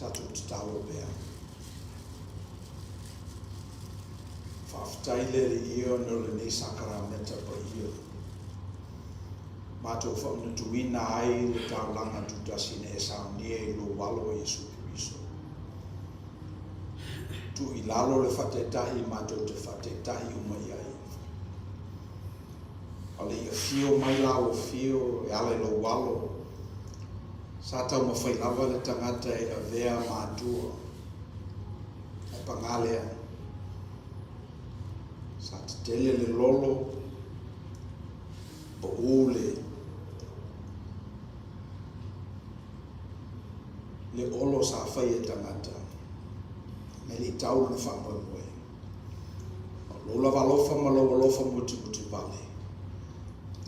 Tātou te tālo pēr. Whaftai lere io no le nei sakara meta pa io. Mātou whauna tuina ai le tāulanga tutasine e saunie I lo walo Jesu Christo. Tu I lalo le whatetahi mātou te whatetahi umai ai. Ale I fio mai lau fio e ale lo walo. Sa tau mawhai lava le tangata e avea mātua. E pangalea. Sa te tele le lolo. Po ule. Le olo sa whai e tangata. Me li tau na whaparoe.
Lo lava lofa ma lo lofa mutu mutu vale.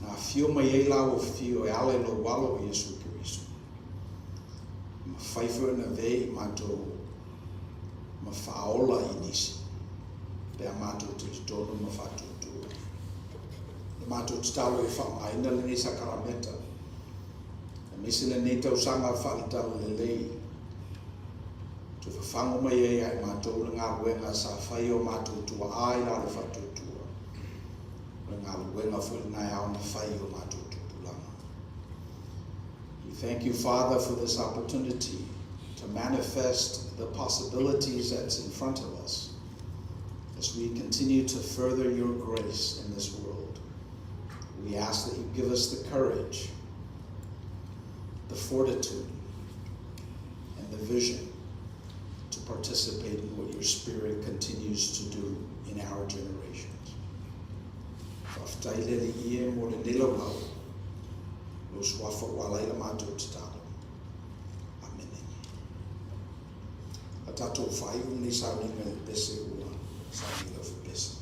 Na fio mai ei la o fio e ala lo walo o Yesu Kirisu. Ma whaifo na vei mato ma whaola i nisi. Pea mato te tono ma whatu tu. Le mato te talo e whamaina le nisa karameta. E misi le nei tau sanga whaitalo le lei. Tu whawhango mai e ai mato le ngā ruenga sa whai o mato tua ai la le whatu tua. Le ngā ruenga fwili nai au na whai o mato tupulanga. We thank you, Father, for this opportunity to manifest the possibilities that's in front of us as we continue to further your grace in this world. We ask that you give us the courage, the fortitude, and the vision to participate in what your Spirit continues to do in our generations. Whaftaile ie mo le nila wau, lo swafa walai la mātou te tālo. Amen. A tātou whai ni sauninga le pese ua, sauninga le pese.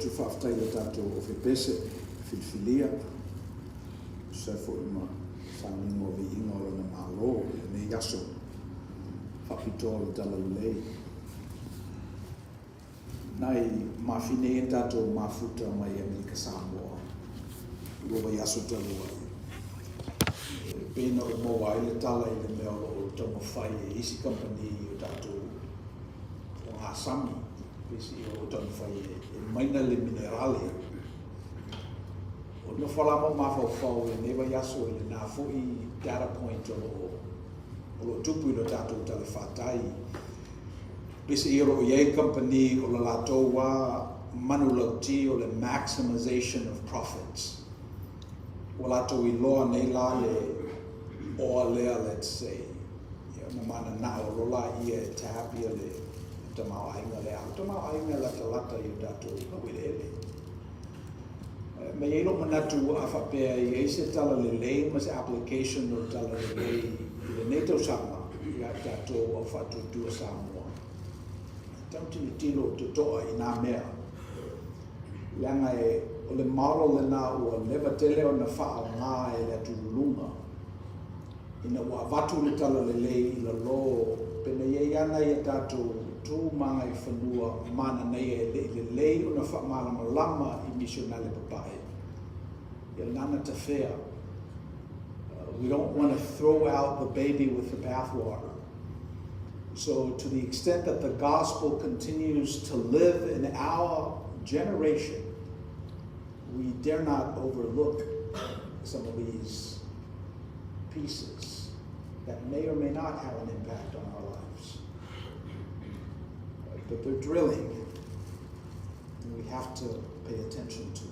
tu whaftai le tātou o whepese, whiwhilia. Sa fo ima whanungo vi ingo o na malo, ne yaso. Whapito le tala lei. Nai mawhine e tātou mafuta mai Amerika Samoa. Rua yaso talua. Pena o moa i le tala i le mea o tomo whai e isi company o tātou o ngā sami. Pesi o tomo whai e maina le minerale. O no whalamo mawhau e newa yaso i le nā fui data point o tupu i lo tātou tale whātai. Pesi i ro iei company o la lātou wā manu lauti o le maximization of profits. O lātou i loa nei la le o lea, let's say, na mana na o rola ia e te hapia le tamau ainga le au. Tamau ainga lata i o tātou hawirele. Me ilo manatu a whapea i eise tala le lei mas application o tala le lei i le neto sama i a tātou o whatutua Samoa. Tautini tilo tutoa i nā mea. Ianga e o le maro le nā ua lewa tele o na wha ngā e le atulunga. Ina ua watu le tala le lei i la lo pena ye ana i a tātou tū manga i whanua mana nei e le lei o na wha malama lama i misionale papai. Ia nana ta whea. We don't want to throw out the baby with the bathwater. So to the extent that the gospel continues to live in our generation, we dare not overlook some of these pieces that may or may not have an impact on our lives. But they're drilling, and we have to pay attention to it.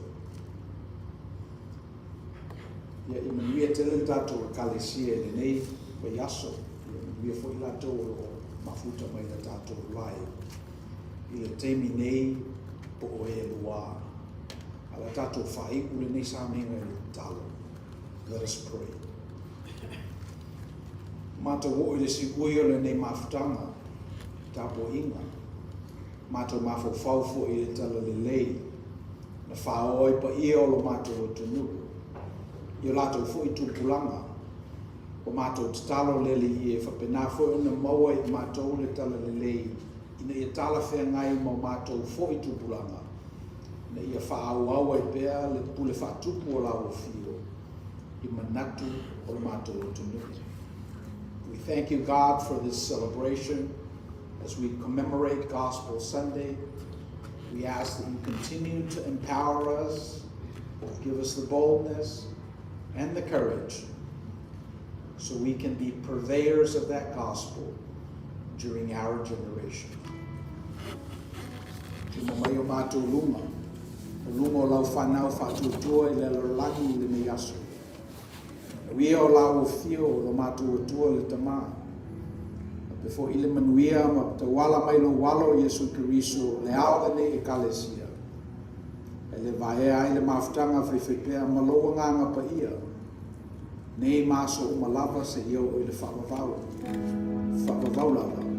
Ia I manuia te le tātou o kalesia le nei wa yaso. Ia manuia fo I lātou o mafuta mai le tātou lai. I le teimi nei po o e lua. A la tātou whai ule nei sāmenga I le talo. Let us pray. Mātou o I le sigui o le nei mafutanga. Tāpo inga. Mātou mafo whaufu I le tala le lei. Na whaoi pa ia o lo mātou o tunu. I lātou fo I tūpulanga. O mātou te talo lele I e whapena fo I na maua I mātou le tala le lei. Ina I tala whea ngai ma mātou fo I tūpulanga. Na I a whaau I pēa le pule whatupu o lau o fio. I manatu o le mātou o tunu. We thank you, God, for this celebration as we commemorate Gospel Sunday. We ask that you continue to empower us, give us the boldness and the courage so we can be purveyors of that gospel during our generation. Tuma mai o mātou lunga, o lunga o lau whanau whatutua I le lorolagi I le me aso. Wia o lau o fio o lo mātou atua le tamā. Before I le manuia ma te wala mai lo walo Yesu Kiriso le ao ane e kalesia. Le vaea I le mafutanga whaiwhipea maloa nganga pa ia. Nei maso o malava se iau I le whakavau. Whakavau lava.